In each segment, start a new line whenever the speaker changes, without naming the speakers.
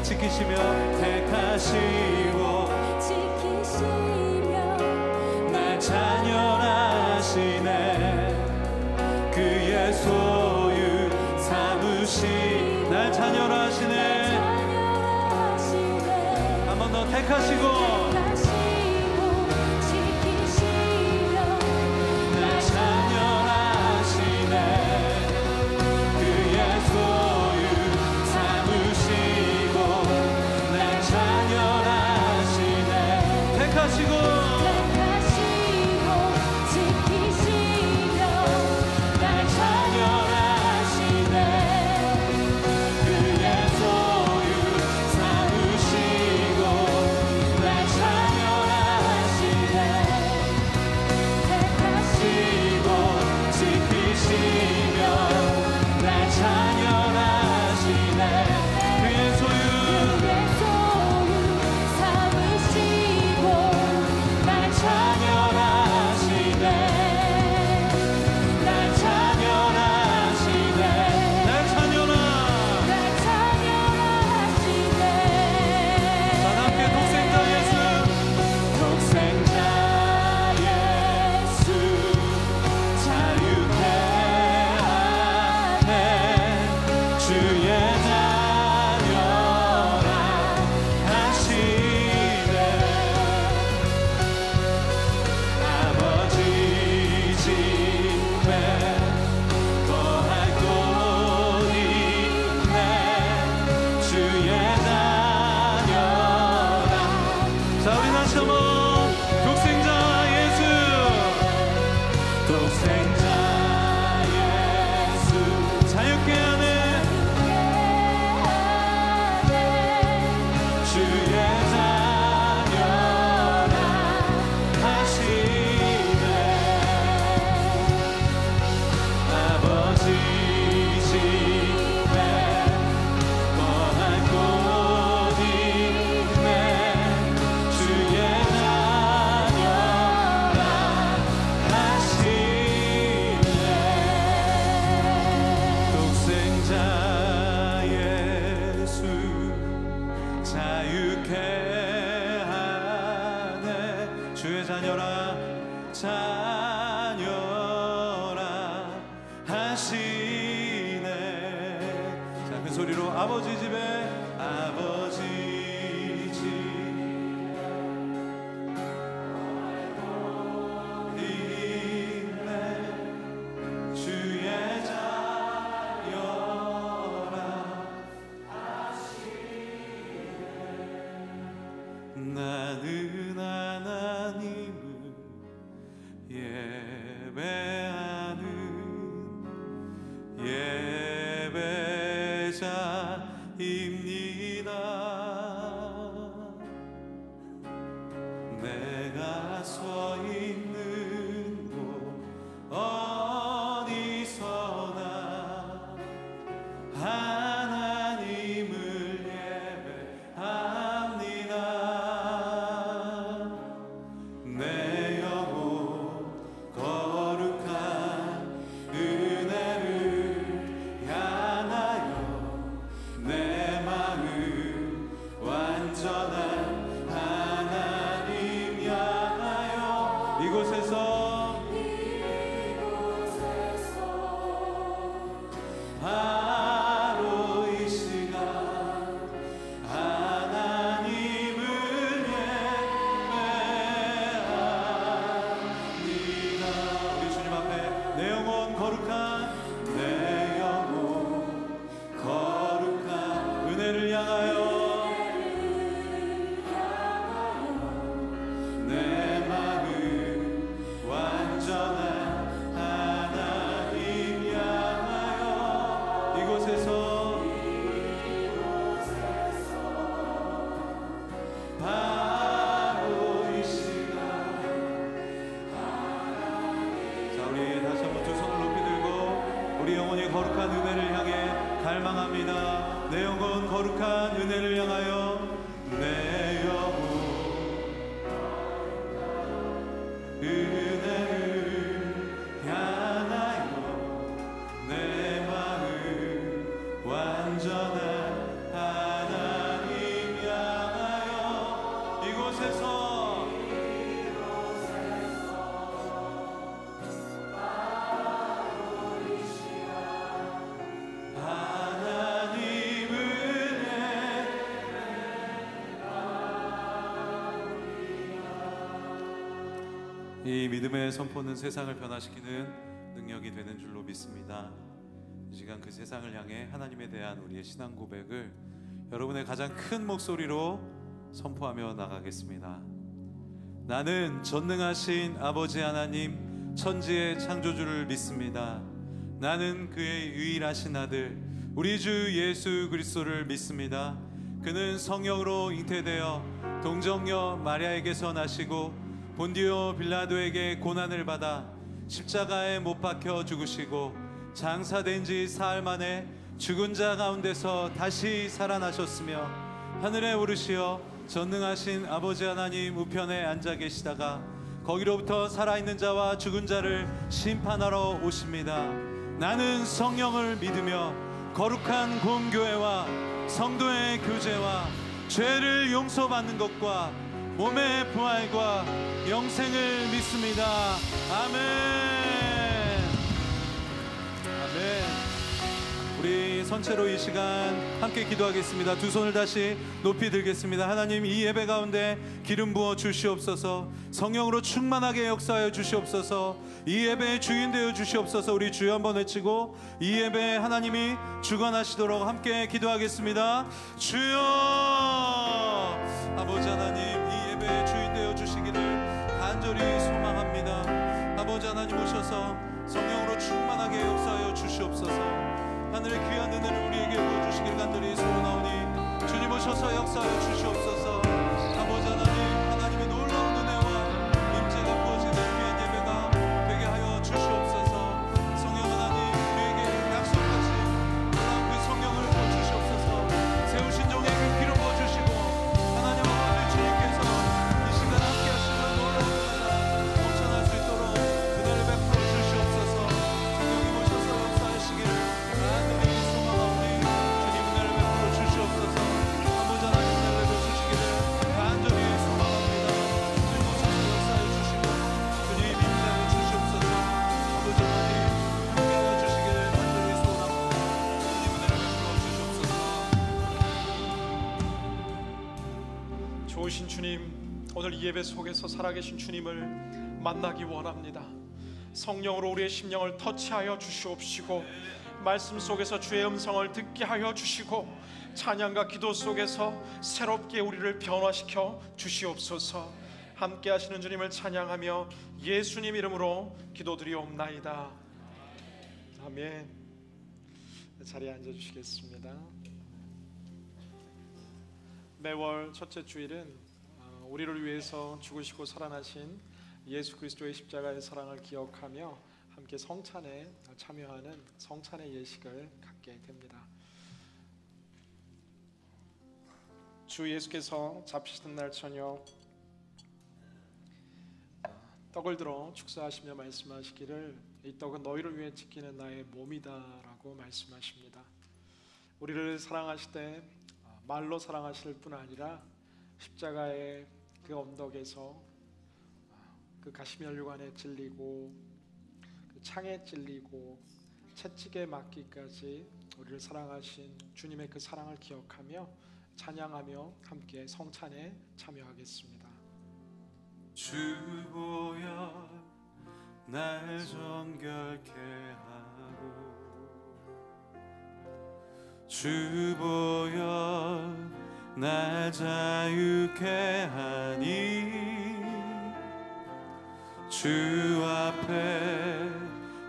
지키시며 택하시고 날 자녀하시네. 그의 소유 삼으시 날 자녀하시네. 한 번 더 택하시고 주의 자녀라 자녀라 하시네. 자, 그 소리로 아버지 집에 아버지 집 있네. 주의 자녀라 하시네. 나는 하나님을 예배하는 예배자입니다. 향하여 내 마음 완전한 하나님 향하여 이곳에서 바로 이 시간. 자, 우리 다시 한번 두 손을 높이 들고 우리 영혼이 거룩한 은혜를 향해 갈망합니다. 내 영혼 거룩한 은혜를 향하여 내 영혼 은혜를 향하여 내 마음 완전한 하나님 향하여 이곳에서 하나님 은혜. 이 믿음의 선포는 세상을 변화시키는 능력이 되는 줄로 믿습니다. 이 시간 그 세상을 향해 하나님에 대한 우리의 신앙 고백을 여러분의 가장 큰 목소리로 선포하며 나가겠습니다. 나는 전능하신 아버지 하나님 천지의 창조주를 믿습니다. 나는 그의 유일하신 아들 우리 주 예수 그리스도를 믿습니다. 그는 성령으로 잉태되어 동정녀 마리아에게서 나시고 본디오 빌라도에게 고난을 받아 십자가에 못 박혀 죽으시고 장사된 지 사흘 만에 죽은 자 가운데서 다시 살아나셨으며 하늘에 오르시어 전능하신 아버지 하나님 우편에 앉아 계시다가 거기로부터 살아있는 자와 죽은 자를 심판하러 오십니다. 나는 성령을 믿으며 거룩한 공교회와 성도의 교제와 죄를 용서받는 것과 몸의 부활과 영생을 믿습니다. 아멘. 아멘. 우리 선체로 이 시간 함께 기도하겠습니다. 두 손을 다시 높이 들겠습니다. 하나님, 이 예배 가운데 기름 부어 주시옵소서. 성령으로 충만하게 역사하여 주시옵소서. 이 예배의 주인 되어 주시옵소서. 우리 주여 한번 외치고 이 예배에 하나님이 주관하시도록 함께 기도하겠습니다. 주여. 아버지 하나님, 이 예배의 주인 되어 주시기를 간절히 소망합니다. 아버지 하나님 오셔서 성령으로 충만하게 역사하여 주시옵소서. 하늘의 귀한 은혜를 우리에게 보여주시길 간절히 소원하오니 주님 오셔서 역사하여 주시옵소서. 아버지 하나님, 하나님의 놀라운 은혜와 임재가 부어지는 귀한 예배가 되게 하여 주시옵소서. 성령 하나님, 우리에게 약속하신 놀라운 그 성령을 부어주시옵소서. 세우신 종에게 기름 부어주시고 하나님 아버지 주님께서 이 시간 함께 하시는 놀라운 은혜가 넘쳐날 수 있도록 은혜를 베풀어 주시옵소서. 성령님 오셔서 역사하시기를 간절히 소망하오니 주님 은혜를 베풀어 주시옵소서. 아버지 하나님 은혜를 내려주시기를 간절히 소망합니다. 주님 오셔서 역사해 주시고 주님 임재하여 주시옵소서. 아버지 하나님 함께하여 주시기를 간절히 소원합니다. 주님 은혜를 베풀어 주시옵소서.
좋으신 주님, 오늘 이 예배 속에서 살아계신 주님을 만나기 원합니다. 성령으로 우리의 심령을 터치하여 주시옵시고 말씀 속에서 주의 음성을 듣게 하여 주시고 찬양과 기도 속에서 새롭게 우리를 변화시켜 주시옵소서. 함께 하시는 주님을 찬양하며 예수님 이름으로 기도드리옵나이다. 아멘. 자리에 앉아주시겠습니다. 매월 첫째 주일은 우리를 위해서 죽으시고 살아나신 예수 그리스도의 십자가의 사랑을 기억하며 함께 성찬에 참여하는 성찬의 예식을 갖게 됩니다. 주 예수께서 잡히시던 날 저녁 떡을 들어 축사하시며 말씀하시기를 이 떡은 너희를 위해 지키는 나의 몸이다 라고 말씀하십니다. 우리를 사랑하시되 말로 사랑하실 뿐 아니라 십자가의 그 언덕에서 그 가시면류관에 찔리고 그 창에 찔리고 채찍에 맞기까지 우리를 사랑하신 주님의 그 사랑을 기억하며 찬양하며 함께 성찬에 참여하겠습니다.
주 보혈 날 정결케 하고 주 보여 날 자유케 하니 주 앞에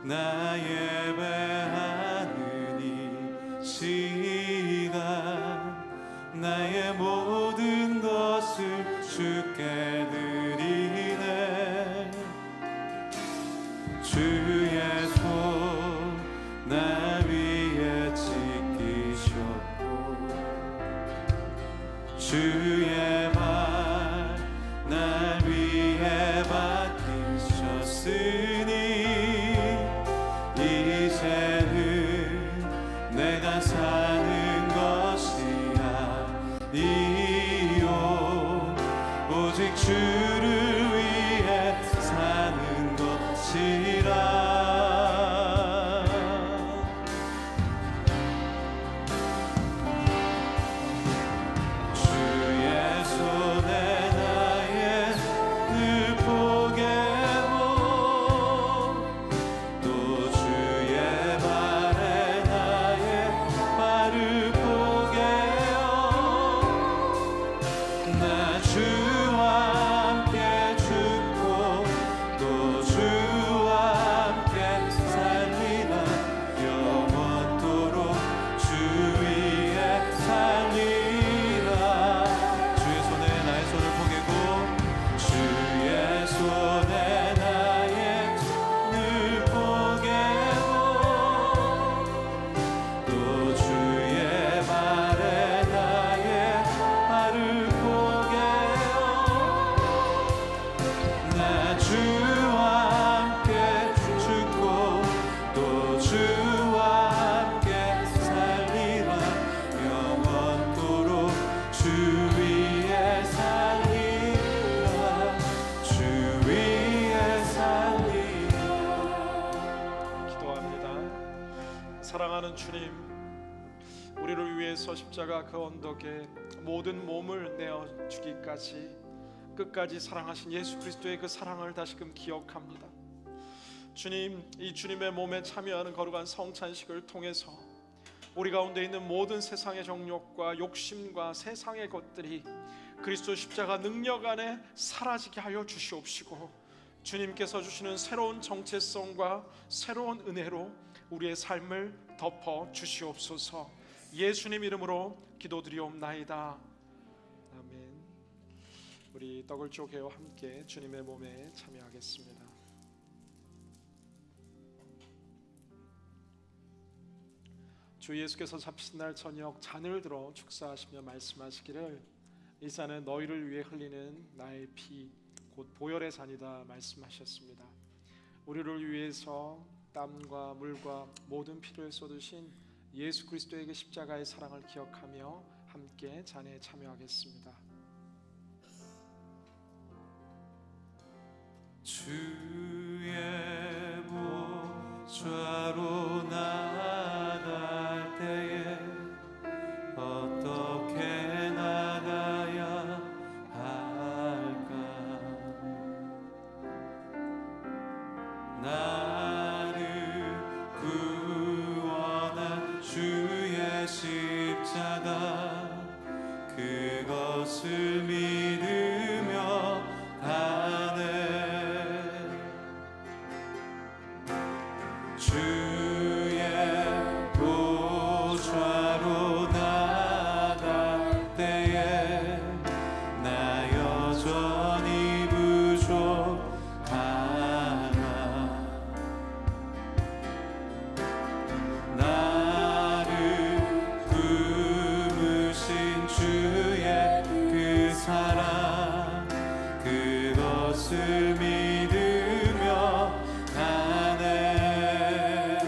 나 예배하는 이 시간 나의 모든 것을 주께 드리네. 주의 손 나 위에 지키셨고 주의 발 날 위에 박히셨으니 이제는 내가 사는 것이 아니요 오직 주를 위해 사는 것이라.
사랑하는 주님, 우리를 위해서 십자가 그 언덕에 모든 몸을 내어주기까지 끝까지 사랑하신 예수 그리스도의 그 사랑을 다시금 기억합니다. 주님, 이 주님의 몸에 참여하는 거룩한 성찬식을 통해서 우리 가운데 있는 모든 세상의 정욕과 욕심과 세상의 것들이 그리스도 십자가 능력 안에 사라지게 하여 주시옵시고, 주님께서 주시는 새로운 정체성과 새로운 은혜로 우리의 삶을 덮어 주시옵소서. 예수님 이름으로 기도드리옵나이다. 아멘. 우리 떡을 쪼개어 함께 주님의 몸에 참여하겠습니다. 주 예수께서 잡히신 날 저녁 잔을 들어 축사하시며 말씀하시기를, 이 잔은 너희를 위해 흘리는 나의 피 곧 보혈의 잔이다 말씀하셨습니다. 우리를 위해서 땀과 물과 모든 피를 쏟으신 예수 그리스도의 그 십자가의 사랑을 기억하며 함께 잔에 참여하겠습니다.
주의 보좌로 나갈 때에 어떻게 나가야 할까? 나를 구원한 주의 십자가 그것을 믿으며 가네. 주의 보좌로 나갈 때에 나 여전히 부족하나. 나를 품으신 주의 그 사랑 그것을 믿으며 가네.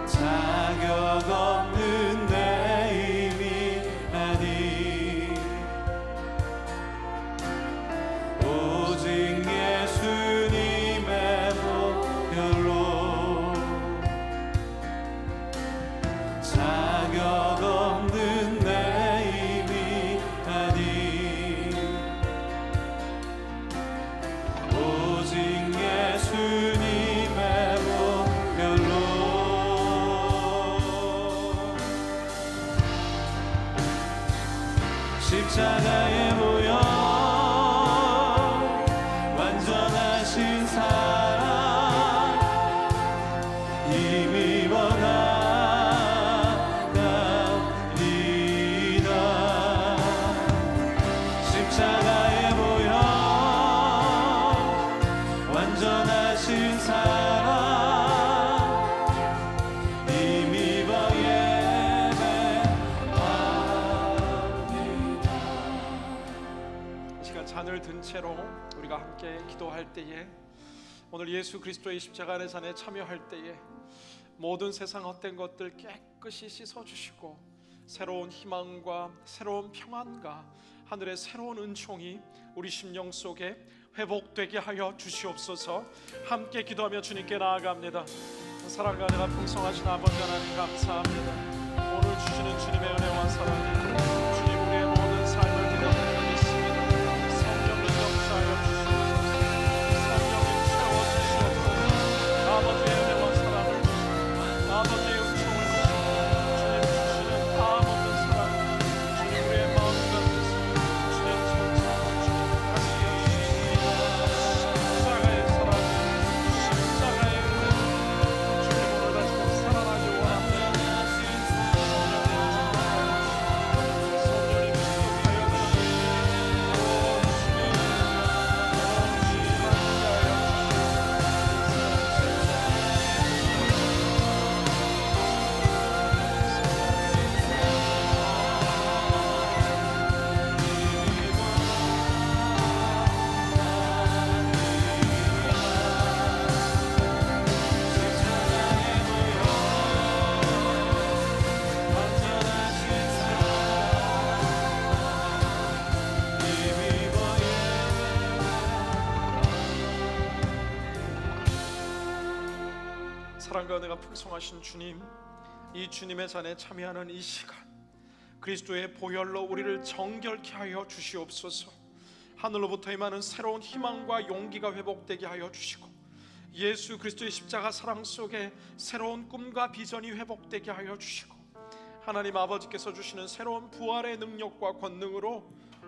자격 없는 내 십자가의 보혈 완전하신 사랑 힘입어 나가리라. 십자가의 보혈 완전하신 사랑 힘입어
잔을 든 채로 우리가 함께 기도할 때에, 오늘 예수 그리스도의 십자가 안의 잔에 참여할 때에 모든 세상 헛된 것들 깨끗이 씻어주시고 새로운 희망과 새로운 평안과 하늘의 새로운 은총이 우리 심령 속에 회복되게 하여 주시옵소서. 함께 기도하며 주님께 나아갑니다. 사랑과 은혜가 풍성하신 아버지 하나님 감사합니다. 오늘 주시는 주님의 은혜와 사랑이 주님 우리의 모든 삶을 대접하여 있습니다. 성령을 역사하여 주시옵소서. 성령을 채워주시옵소서. 아버지의 은혜와 사랑을, 아버지의 은총을 주시고 주님 주시는 다 모든 사랑을 주님 우리의 마음과 뜻을 주님 천천히 주님 다시 십자가의 사랑, 십자가의 은혜 주님 오늘 다시금 살아나기 원합니다. 성령님 계속하여 사랑과 은혜가 풍성하신 주님, 이 주님의 잔에 참여하는 이 시간 그리스도의 보혈로 우리를 정결케 하여 주시옵소서. 하늘로부터 임하는 새로운 희망과 용기가 회복되게 하여 주시고 예수 그리스도의 십자가 사랑 속에 새로운 꿈과 비전이 회복되게 하여 주시고 하나님 아버지께서 주시는 새로운 부활의 능력과 권능으로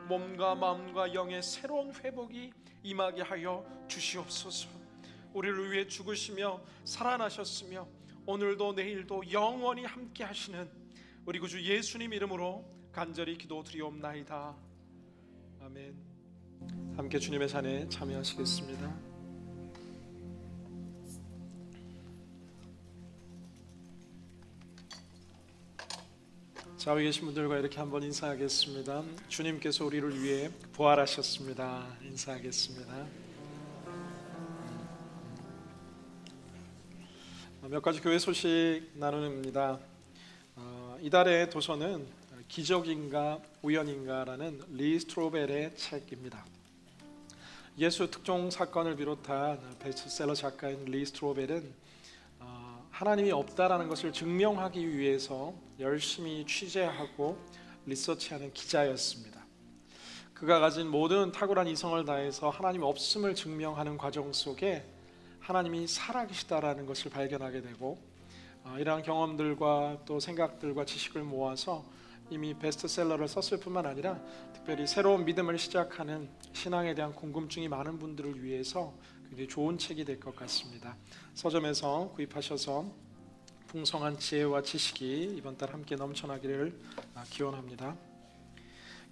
몸과 마음과 영의 새로운 회복이 임하게 하여 주시옵소서. 우리를 위해 죽으시며 살아나셨으며 오늘도 내일도 영원히 함께 하시는 우리 구주 예수님 이름으로 간절히 기도드리옵나이다. 아멘. 함께 주님의 잔에 참여하시겠습니다. 좌우에 계신 분들과 이렇게 한번 인사하겠습니다. 주님께서 우리를 위해 부활하셨습니다. 인사하겠습니다. 몇 가지 교회 소식 나누입니다. 이달의 도서는 기적인가 우연인가라는 리 스트로벨의 책입니다. 예수 특종 사건을 비롯한 베스트셀러 작가인 리 스트로벨은 하나님이 없다라는 것을 증명하기 위해서 열심히 취재하고 리서치하는 기자였습니다. 그가 가진 모든 탁월한 이성을 다해서 하나님 없음을 증명하는 과정 속에 하나님이 살아계시다라는 것을 발견하게 되고 이러한 경험들과 또 생각들과 지식을 모아서 이미 베스트셀러를 썼을 뿐만 아니라 특별히 새로운 믿음을 시작하는 신앙에 대한 궁금증이 많은 분들을 위해서 굉장히 좋은 책이 될 것 같습니다. 서점에서 구입하셔서 풍성한 지혜와 지식이 이번 달 함께 넘쳐나기를 기원합니다.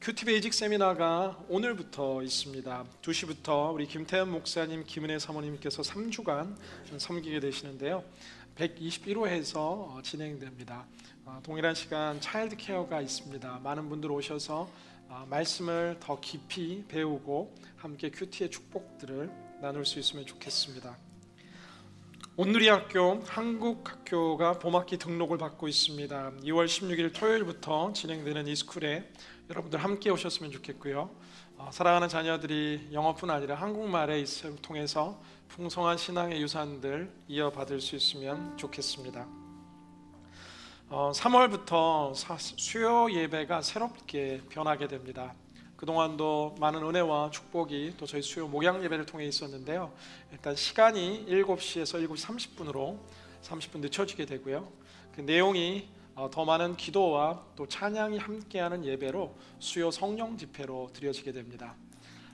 큐티 베이직 세미나가 오늘부터 있습니다. 2시부터 우리 김태현 목사님, 김은혜 사모님께서 3주간 섬기게 되시는데요. 121호에서 진행됩니다. 동일한 시간 차일드 케어가 있습니다. 많은 분들 오셔서 말씀을 더 깊이 배우고 함께 큐티의 축복들을 나눌 수 있으면 좋겠습니다. 온누리학교 한국학교가 봄학기 등록을 받고 있습니다. 2월 16일 토요일부터 진행되는 이 스쿨에 여러분들 함께 오셨으면 좋겠고요. 사랑하는 자녀들이 영어뿐 아니라 한국말의 있음을 통해서 풍성한 신앙의 유산들 이어받을 수 있으면 좋겠습니다. 3월부터 수요 예배가 새롭게 변하게 됩니다. 그동안도 많은 은혜와 축복이 또 저희 수요 목양 예배를 통해 있었는데요. 일단 시간이 7시에서 7시 30분으로 30분 늦춰지게 되고요. 그 내용이 더 많은 기도와 또 찬양이 함께하는 예배로 수요 성령 집회로 드려지게 됩니다.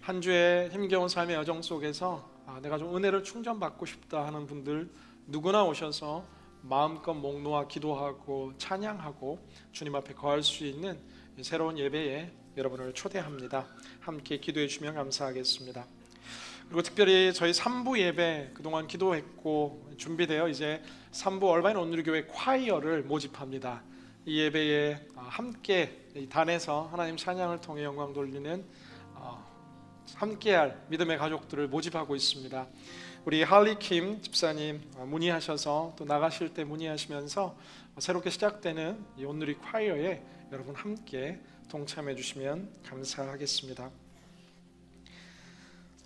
한 주의 힘겨운 삶의 여정 속에서 내가 좀 은혜를 충전받고 싶다 하는 분들 누구나 오셔서 마음껏 목 놓아 기도하고 찬양하고 주님 앞에 거할 수 있는 새로운 예배에 여러분을 초대합니다. 함께 기도해 주시면 감사하겠습니다. 그리고 특별히 저희 3부 예배 그동안 기도했고 준비되어 이제 3부 얼바인 온누리교회 콰이어를 모집합니다. 이 예배에 함께 이 단에서 하나님 찬양을 통해 영광 돌리는 함께할 믿음의 가족들을 모집하고 있습니다. 우리 할리킴 집사님 문의하셔서 또 나가실 때 문의하시면서 새롭게 시작되는 이 온누리 콰이어에 여러분 함께 동참해 주시면 감사하겠습니다.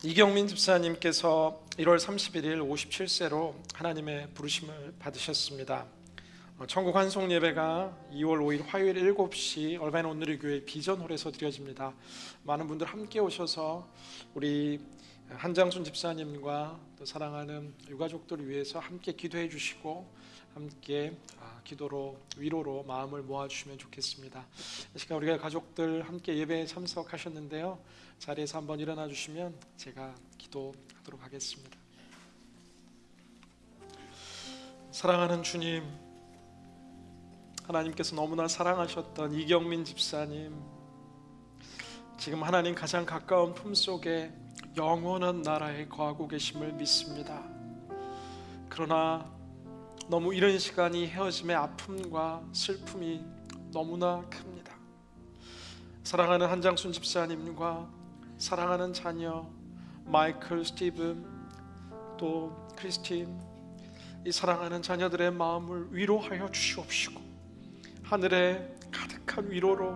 이경민 집사님께서 1월 31일 57세로 하나님의 부르심을 받으셨습니다. 천국 환송 예배가 2월 5일 화요일 7시 얼바인 온누리교회 비전홀에서 드려집니다. 많은 분들 함께 오셔서 우리 한장순 집사님과 또 사랑하는 유가족들을 위해서 함께 기도해 주시고 함께 기도로 위로로 마음을 모아주시면 좋겠습니다. 이 시간 우리가 가족들 함께 예배에 참석하셨는데요, 자리에서 한번 일어나 주시면 제가 기도하도록 하겠습니다. 사랑하는 주님, 하나님께서 너무나 사랑하셨던 이경민 집사님, 지금 하나님 가장 가까운 품속에 영원한 나라에 거하고 계심을 믿습니다. 그러나 너무 이런 시간이 헤어짐의 아픔과 슬픔이 너무나 큽니다. 사랑하는 한장순 집사님과 사랑하는 자녀 마이클, 스티븐, 또 크리스틴, 이 사랑하는 자녀들의 마음을 위로하여 주시옵시고 하늘에 가득한 위로로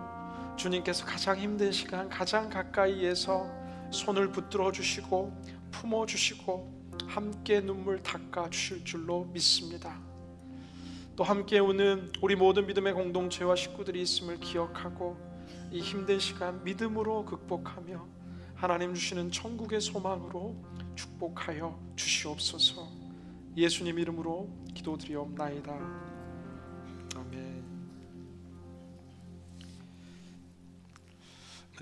주님께서 가장 힘든 시간 가장 가까이에서 손을 붙들어 주시고 품어 주시고 함께 눈물 닦아 주실 줄로 믿습니다. 또 함께 우는 우리 모든 믿음의 공동체와 식구들이 있음을 기억하고 이 힘든 시간 믿음으로 극복하며 하나님 주시는 천국의 소망으로 축복하여 주시옵소서. 예수님 이름으로 기도드리옵나이다. 아멘.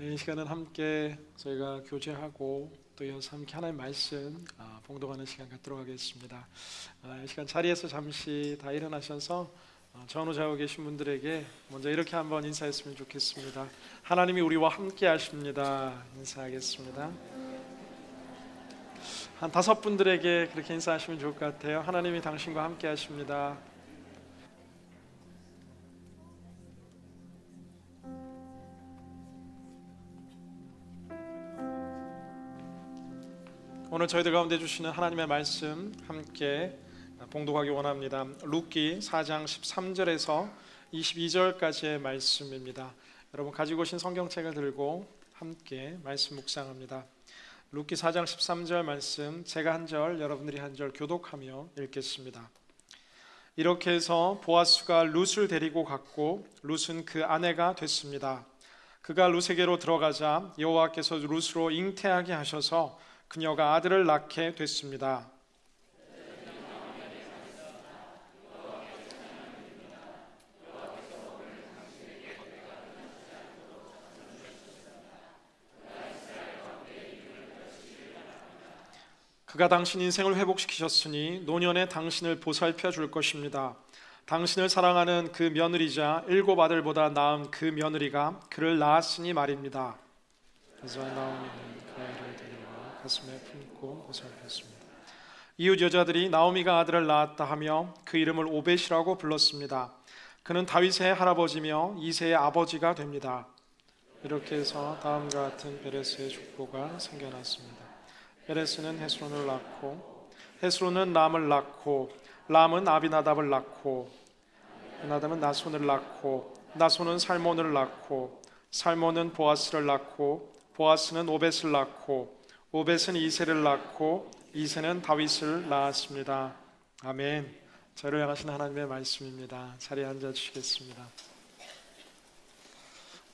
이 시간은 함께 저희가 교제하고 또 이어서 함께 하나님의 말씀 봉독하는 시간 갖도록 하겠습니다. 이 시간 자리에서 잠시 다 일어나셔서 전후 좌우 계신 분들에게 먼저 이렇게 한번 인사했으면 좋겠습니다. 하나님이 우리와 함께 하십니다. 인사하겠습니다. 한 5분들에게 그렇게 인사하시면 좋을 것 같아요. 하나님이 당신과 함께 하십니다. 오늘 저희들 가운데 주시는 하나님의 말씀 함께 봉독하기 원합니다. 룻기 4장 13절에서 22절까지의 말씀입니다. 여러분 가지고 오신 성경책을 들고 함께 말씀 묵상합니다. 룻기 4장 13절 말씀, 제가 한 절 여러분들이 한 절 교독하며 읽겠습니다. 이렇게 해서 보아스가 룻을 데리고 갔고 룻은 그 아내가 됐습니다. 그가 룻에게로 들어가자 여호와께서 룻으로 잉태하게 하셔서 그녀가 아들을 낳게 됐습니다. 그가 당신 인생을 회복시키셨으니 노년에 당신을 보살펴 줄 것입니다. 당신을 사랑하는 그 며느리자 7 아들보다 나은 그 며느리가 그를 낳았으니 말입니다. 그래서 나오미는 그 아이를 데려와 가슴에 품고 보살폈습니다. 이웃 여자들이 나오미가 아들을 낳았다 하며 그 이름을 오벳이라고 불렀습니다. 그는 다윗의 할아버지며 이새의 아버지가 됩니다. 이렇게 해서 다음과 같은 베레스의 족보가 생겨났습니다. 베레스는 헤스론을 낳고 헤스론은 람을 낳고 람은 아비나답을 낳고 아비나답은 나손을 낳고 나손은 살몬을 낳고 살몬은 보아스를 낳고 보아스는 오벳을 낳고 오벳은 이새를 낳고 이새는 다윗을 낳았습니다. 아멘. 저를 향하신 하나님의 말씀입니다. 자리에 앉아주시겠습니다.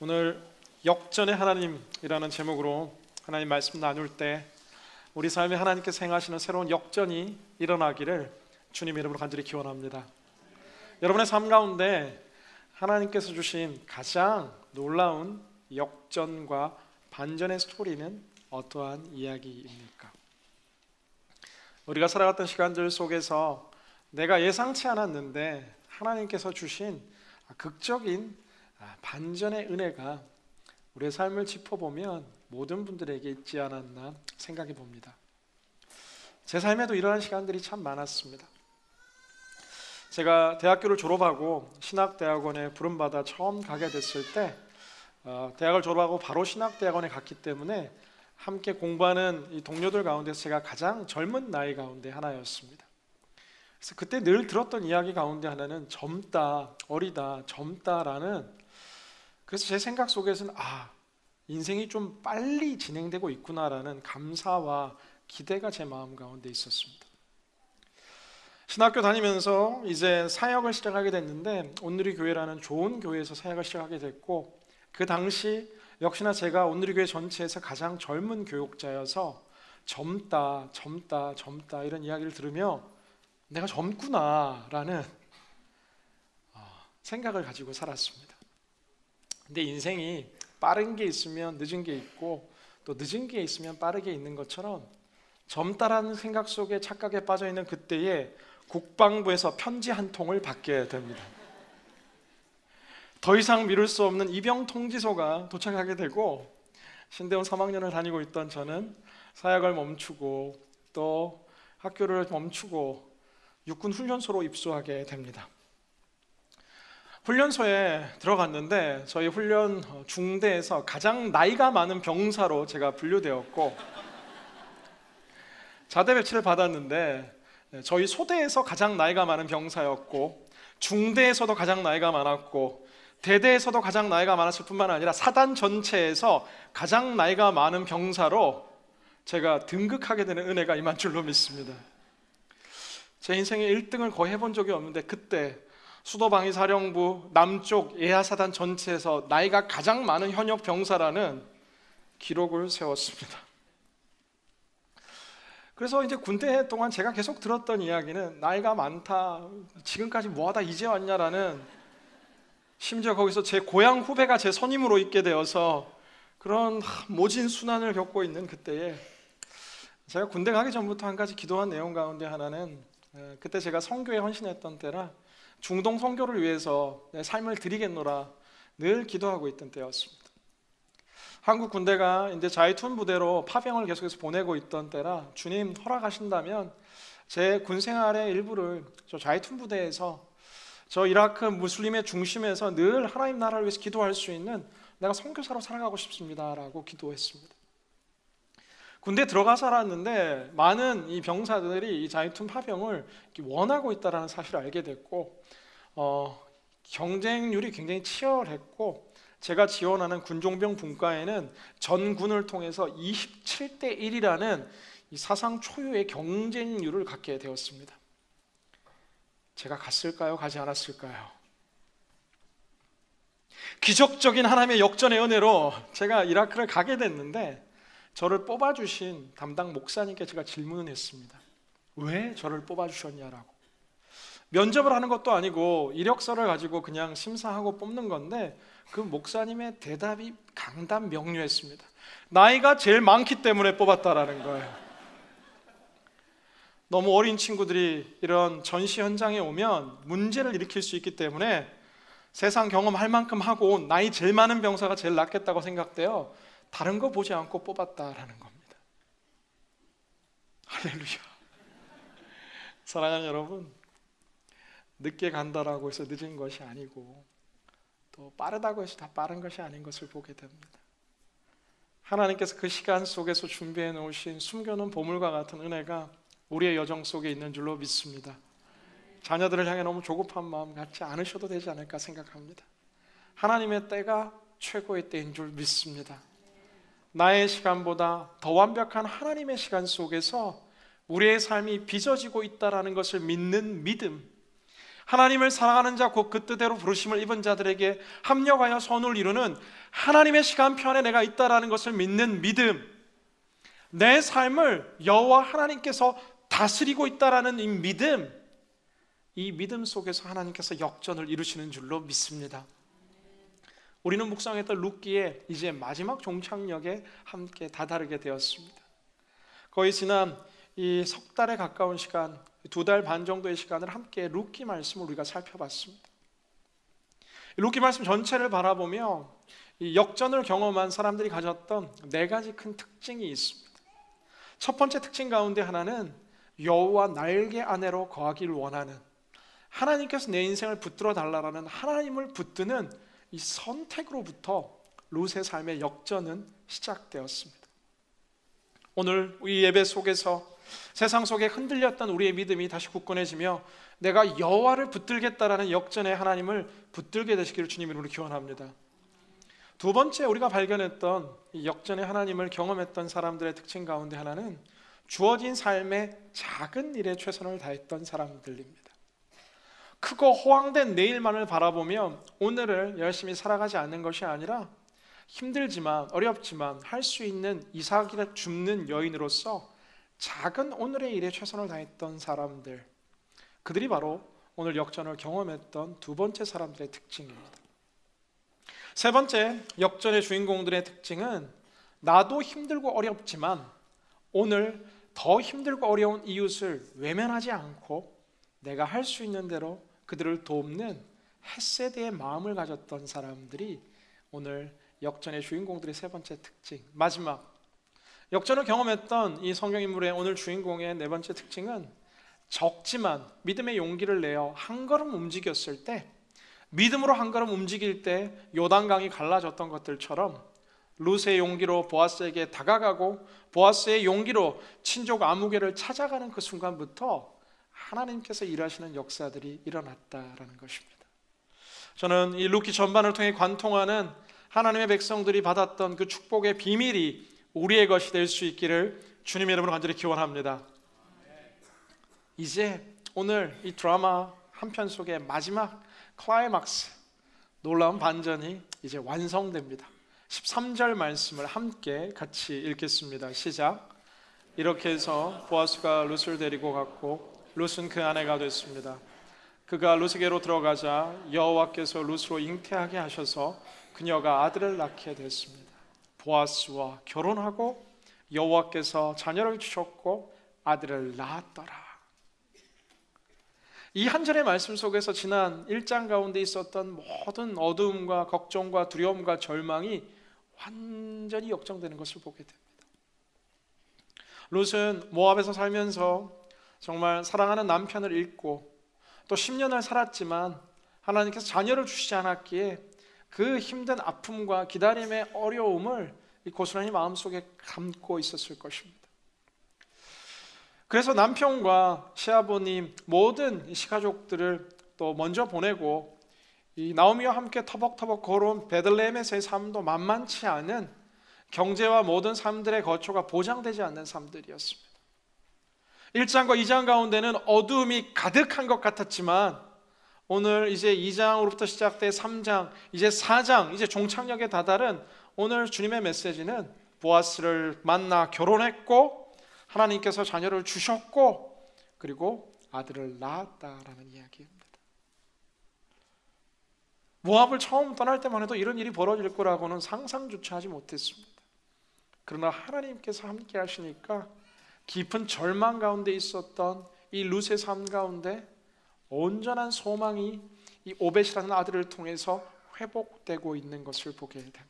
오늘 역전의 하나님이라는 제목으로 하나님 말씀 나눌 때 우리 삶에 하나님께서 행하시는 새로운 역전이 일어나기를 주님 이름으로 간절히 기원합니다. 여러분의 삶 가운데 하나님께서 주신 가장 놀라운 역전과 반전의 스토리는 어떠한 이야기입니까? 우리가 살아갔던 시간들 속에서 내가 예상치 않았는데 하나님께서 주신 극적인 반전의 은혜가 우리의 삶을 짚어보면 모든 분들에게 있지 않았나 생각해 봅니다. 제 삶에도 이러한 시간들이 참 많았습니다. 제가 대학교를 졸업하고 신학대학원에 부름받아 처음 가게 됐을 때 대학을 졸업하고 바로 신학대학원에 갔기 때문에 함께 공부하는 이 동료들 가운데서 제가 가장 젊은 나이 가운데 하나였습니다. 그래서 그때 늘 들었던 이야기 가운데 하나는 젊다, 어리다, 젊다라는, 그래서 제 생각 속에서는 인생이 좀 빨리 진행되고 있구나라는 감사와 기대가 제 마음 가운데 있었습니다. 신학교 다니면서 이제 사역을 시작하게 됐는데 온누리 교회라는 좋은 교회에서 사역을 시작하게 됐고, 그 당시 역시나 제가 온누리 교회 전체에서 가장 젊은 교육자여서 젊다 이런 이야기를 들으며 내가 젊구나라는 생각을 가지고 살았습니다. 근데 인생이 빠른 게 있으면 늦은 게 있고 또 늦은 게 있으면 빠르게 있는 것처럼 젊다라는 생각 속에 착각에 빠져 있는 그때에 국방부에서 편지 한 통을 받게 됩니다. 더 이상 미룰 수 없는 입영 통지서가 도착하게 되고, 신대원 3학년을 다니고 있던 저는 사역을 멈추고 또 학교를 멈추고 육군 훈련소로 입소하게 됩니다. 훈련소에 들어갔는데 저희 훈련 중대에서 가장 나이가 많은 병사로 제가 분류되었고, 자대 배치를 받았는데 저희 소대에서 가장 나이가 많은 병사였고, 중대에서도 가장 나이가 많았고, 대대에서도 가장 나이가 많았을 뿐만 아니라 사단 전체에서 가장 나이가 많은 병사로 제가 등극하게 되는 은혜가 임한 줄로 믿습니다. 제 인생에 1등을 거의 해본 적이 없는데 그때 수도방위사령부 남쪽 예하사단 전체에서 나이가 가장 많은 현역 병사라는 기록을 세웠습니다. 그래서 이제 군대 동안 제가 계속 들었던 이야기는 나이가 많다, 지금까지 뭐하다 이제 왔냐라는, 심지어 거기서 제 고향 후배가 제 선임으로 있게 되어서 그런 모진 순환을 겪고 있는 그때에 제가 군대 가기 전부터 한 가지 기도한 내용 가운데 하나는, 그때 제가 선교에 헌신했던 때라 중동 선교를 위해서 내 삶을 드리겠노라 늘 기도하고 있던 때였습니다. 한국 군대가 이제 자위투 부대로 파병을 계속해서 보내고 있던 때라 주님 허락하신다면 제 군 생활의 일부를 저 자위투 부대에서 저 이라크 무슬림의 중심에서 늘 하나님 나라를 위해서 기도할 수 있는 내가 선교사로 살아가고 싶습니다라고 기도했습니다. 군대 들어가 살았는데 많은 이 병사들이 이 자위투 파병을 원하고 있다는 사실을 알게 됐고, 경쟁률이 굉장히 치열했고, 제가 지원하는 군종병 분과에는 전군을 통해서 27대 1이라는 이 사상 초유의 경쟁률을 갖게 되었습니다. 제가 갔을까요? 가지 않았을까요? 기적적인 하나님의 역전의 은혜로 제가 이라크를 가게 됐는데 저를 뽑아주신 담당 목사님께 제가 질문을 했습니다. 왜 저를 뽑아주셨냐라고. 면접을 하는 것도 아니고 이력서를 가지고 그냥 심사하고 뽑는 건데 그 목사님의 대답이 강단명료했습니다. 나이가 제일 많기 때문에 뽑았다라는 거예요. 너무 어린 친구들이 이런 전시 현장에 오면 문제를 일으킬 수 있기 때문에 세상 경험할 만큼 하고 온 나이 제일 많은 병사가 제일 낫겠다고 생각되어 다른 거 보지 않고 뽑았다라는 겁니다. 할렐루야. 사랑하는 여러분, 늦게 간다라고 해서 늦은 것이 아니고 또 빠르다고 해서 다 빠른 것이 아닌 것을 보게 됩니다. 하나님께서 그 시간 속에서 준비해 놓으신 숨겨놓은 보물과 같은 은혜가 우리의 여정 속에 있는 줄로 믿습니다. 자녀들을 향해 너무 조급한 마음 갖지 않으셔도 되지 않을까 생각합니다. 하나님의 때가 최고의 때인 줄 믿습니다. 나의 시간보다 더 완벽한 하나님의 시간 속에서 우리의 삶이 빚어지고 있다는 것을 믿는 믿음, 하나님을 사랑하는 자 곧 그 뜻대로 부르심을 입은 자들에게 합력하여 선을 이루는 하나님의 시간편에 내가 있다는 것을 믿는 믿음, 내 삶을 여호와 하나님께서 다스리고 있다는 이 믿음, 이 믿음 속에서 하나님께서 역전을 이루시는 줄로 믿습니다. 우리는 묵상했던 룻기에 이제 마지막 종착역에 함께 다다르게 되었습니다. 거의 지난 이 석 달에 가까운 시간, 2달 반 정도의 시간을 함께 룻기 말씀을 우리가 살펴봤습니다. 룻기 말씀 전체를 바라보며 이 역전을 경험한 사람들이 가졌던 4가지 큰 특징이 있습니다. 첫 번째 특징 가운데 하나는 여호와 날개 아래로 거하기를 원하는, 하나님께서 내 인생을 붙들어 달라라는 하나님을 붙드는 이 선택으로부터 룻의 삶의 역전은 시작되었습니다. 오늘 이 예배 속에서 세상 속에 흔들렸던 우리의 믿음이 다시 굳건해지며 내가 여호와를 붙들겠다라는 역전의 하나님을 붙들게 되시기를 주님 이름으로 기원합니다. 두 번째 우리가 발견했던 이 역전의 하나님을 경험했던 사람들의 특징 가운데 하나는 주어진 삶의 작은 일에 최선을 다했던 사람들입니다. 크고 호황된 내일만을 바라보며 오늘을 열심히 살아가지 않는 것이 아니라 힘들지만 어렵지만 할 수 있는 이삭을 줍는 여인으로서 작은 오늘의 일에 최선을 다했던 사람들, 그들이 바로 오늘 역전을 경험했던 두 번째 사람들의 특징입니다. 세 번째 역전의 주인공들의 특징은 나도 힘들고 어렵지만 오늘 더 힘들고 어려운 이웃을 외면하지 않고 내가 할 수 있는 대로 그들을 돕는 헤세드의 마음을 가졌던 사람들이 오늘 역전의 주인공들의 세 번째 특징. 마지막 역전을 경험했던 이 성경인물의 오늘 주인공의 네 번째 특징은 적지만 믿음의 용기를 내어 한 걸음 움직였을 때, 믿음으로 한 걸음 움직일 때 요단강이 갈라졌던 것들처럼 룻의 용기로 보아스에게 다가가고 보아스의 용기로 친족 아무개를 찾아가는 그 순간부터 하나님께서 일하시는 역사들이 일어났다라는 것입니다. 저는 이 룻기 전반을 통해 관통하는 하나님의 백성들이 받았던 그 축복의 비밀이 우리의 것이 될 수 있기를 주님의 이름으로 간절히 기원합니다. 이제 오늘 이 드라마 한 편 속의 마지막 클라이막스, 놀라운 반전이 이제 완성됩니다. 13절 말씀을 함께 같이 읽겠습니다. 시작. 이렇게 해서 보아스가 룻을 데리고 갔고 룻은 그 아내가 됐습니다. 그가 룻에게로 들어가자 여호와께서 룻으로 잉태하게 하셔서 그녀가 아들을 낳게 됐습니다. 보아스와 결혼하고 여호와께서 자녀를 주셨고 아들을 낳았더라. 이 한 절의 말씀 속에서 지난 1장 가운데 있었던 모든 어두움과 걱정과 두려움과 절망이 완전히 역정되는 것을 보게 됩니다. 룻은 모압에서 살면서 정말 사랑하는 남편을 잃고 또 10년을 살았지만 하나님께서 자녀를 주시지 않았기에 그 힘든 아픔과 기다림의 어려움을 고스란히 마음속에 감고 있었을 것입니다. 그래서 남편과 시아버님 모든 시가족들을 또 먼저 보내고 이 나오미와 함께 터벅터벅 걸어온 베들레헴에서의 삶도 만만치 않은, 경제와 모든 삶들의 거처가 보장되지 않는 삶들이었습니다. 1장과 2장 가운데는 어두움이 가득한 것 같았지만 오늘 이제 2장으로부터 시작돼 3장, 이제 4장, 이제 종착역에 다다른 오늘 주님의 메시지는 보아스를 만나 결혼했고 하나님께서 자녀를 주셨고 그리고 아들을 낳았다라는 이야기입니다. 모압을 처음 떠날 때만 해도 이런 일이 벌어질 거라고는 상상조차 하지 못했습니다. 그러나 하나님께서 함께 하시니까 깊은 절망 가운데 있었던 이 룻의 삶 가운데 온전한 소망이 이 오벳이라는 아들을 통해서 회복되고 있는 것을 보게 됩니다.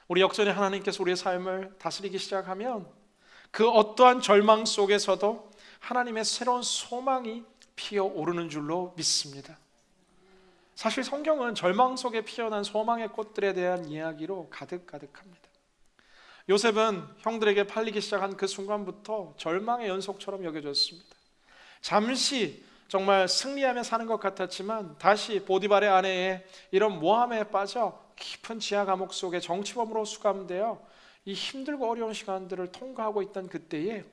우리 역전의 하나님께서 우리의 삶을 다스리기 시작하면 그 어떠한 절망 속에서도 하나님의 새로운 소망이 피어오르는 줄로 믿습니다. 사실 성경은 절망 속에 피어난 소망의 꽃들에 대한 이야기로 가득가득합니다. 요셉은 형들에게 팔리기 시작한 그 순간부터 절망의 연속처럼 여겨졌습니다. 잠시 정말 승리하며 사는 것 같았지만 다시 보디발의 아내의 이런 모함에 빠져 깊은 지하 감옥 속에 정치범으로 수감되어 이 힘들고 어려운 시간들을 통과하고 있던 그때에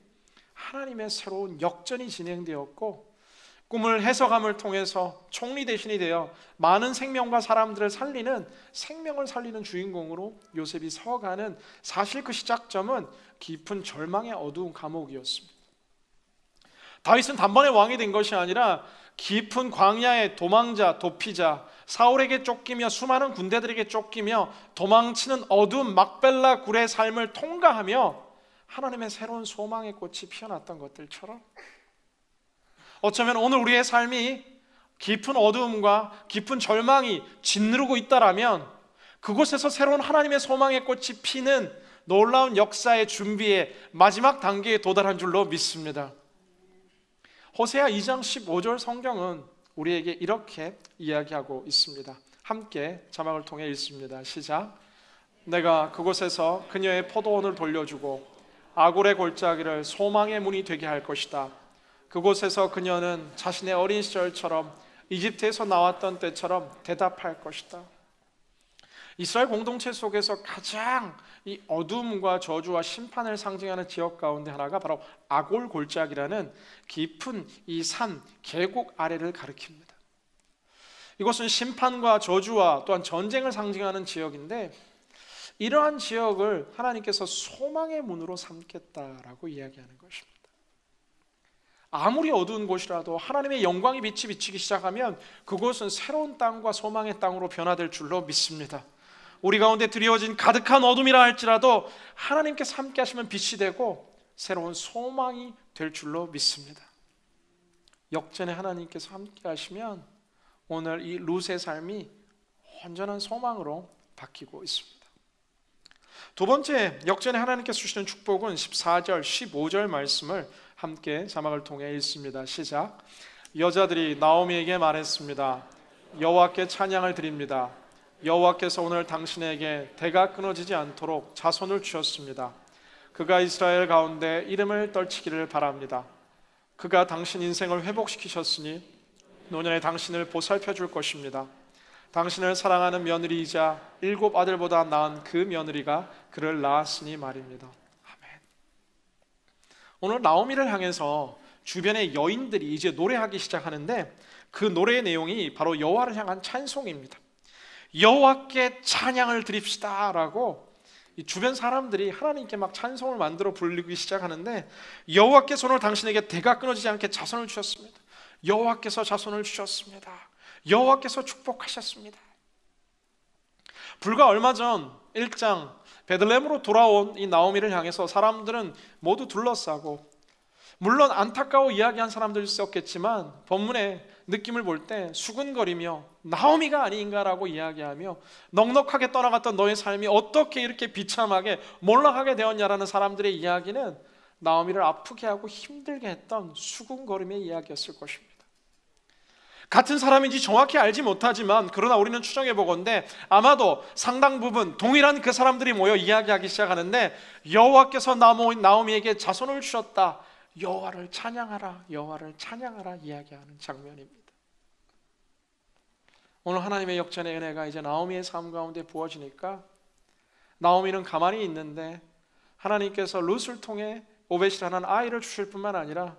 하나님의 새로운 역전이 진행되었고 꿈을 해석함을 통해서 총리 대신이 되어 많은 생명과 사람들을 살리는, 생명을 살리는 주인공으로 요셉이 서가는, 사실 그 시작점은 깊은 절망의 어두운 감옥이었습니다. 다윗은 단번에 왕이 된 것이 아니라 깊은 광야의 도망자, 도피자, 사울에게 쫓기며 수많은 군대들에게 쫓기며 도망치는 어두운 막벨라 굴의 삶을 통과하며 하나님의 새로운 소망의 꽃이 피어났던 것들처럼, 어쩌면 오늘 우리의 삶이 깊은 어두움과 깊은 절망이 짓누르고 있다라면 그곳에서 새로운 하나님의 소망의 꽃이 피는 놀라운 역사의 준비의 마지막 단계에 도달한 줄로 믿습니다. 호세아 2장 15절 성경은 우리에게 이렇게 이야기하고 있습니다. 함께 자막을 통해 읽습니다. 시작. 내가 그곳에서 그녀의 포도원을 돌려주고 아굴의 골짜기를 소망의 문이 되게 할 것이다. 그곳에서 그녀는 자신의 어린 시절처럼 이집트에서 나왔던 때처럼 대답할 것이다. 이스라엘 공동체 속에서 가장 이 어둠과 저주와 심판을 상징하는 지역 가운데 하나가 바로 아골 골짜기라는 깊은 이 산 계곡 아래를 가리킵니다. 이곳은 심판과 저주와 또한 전쟁을 상징하는 지역인데, 이러한 지역을 하나님께서 소망의 문으로 삼겠다라고 이야기하는 것입니다. 아무리 어두운 곳이라도 하나님의 영광의 빛이 비치기 시작하면 그곳은 새로운 땅과 소망의 땅으로 변화될 줄로 믿습니다. 우리 가운데 드리워진 가득한 어둠이라 할지라도 하나님께서 함께 하시면 빛이 되고 새로운 소망이 될 줄로 믿습니다. 역전에 하나님께서 함께 하시면 오늘 이 룻의 삶이 온전한 소망으로 바뀌고 있습니다. 두 번째, 역전에 하나님께서 주시는 축복은 14절, 15절 말씀을 함께 자막을 통해 읽습니다. 시작. 여자들이 나오미에게 말했습니다. 여호와께 찬양을 드립니다. 여호와께서 오늘 당신에게 대가 끊어지지 않도록 자손을 주셨습니다. 그가 이스라엘 가운데 이름을 떨치기를 바랍니다. 그가 당신 인생을 회복시키셨으니 노년에 당신을 보살펴 줄 것입니다. 당신을 사랑하는 며느리이자 7 아들보다 나은 그 며느리가 그를 낳았으니 말입니다. 아멘. 오늘 나오미를 향해서 주변의 여인들이 이제 노래하기 시작하는데, 그 노래의 내용이 바로 여호와를 향한 찬송입니다. 여호와께 찬양을 드립시다 라고 이 주변 사람들이 하나님께 막 찬송을 만들어 부르기 시작하는데, 여호와께서 오늘 당신에게 대가 끊어지지 않게 자손을 주셨습니다. 여호와께서 자손을 주셨습니다. 여호와께서 축복하셨습니다. 불과 얼마 전 1장 베들레헴으로 돌아온 이 나오미를 향해서 사람들은 모두 둘러싸고, 물론 안타까워 이야기한 사람들이 있었겠지만 본문의 느낌을 볼 때 수근거리며 나오미가 아닌가라고 이야기하며 넉넉하게 떠나갔던 너의 삶이 어떻게 이렇게 비참하게 몰락하게 되었냐라는 사람들의 이야기는 나오미를 아프게 하고 힘들게 했던 수근거림의 이야기였을 것입니다. 같은 사람인지 정확히 알지 못하지만 그러나 우리는 추정해 보건대 아마도 상당 부분 동일한 그 사람들이 모여 이야기하기 시작하는데, 여호와께서 나오미에게 자손을 주셨다, 여호와를 찬양하라, 여호와를 찬양하라 이야기하는 장면입니다. 오늘 하나님의 역전의 은혜가 이제 나오미의 삶 가운데 부어지니까 나오미는 가만히 있는데 하나님께서 룻을 통해 오벳이라는 아이를 주실 뿐만 아니라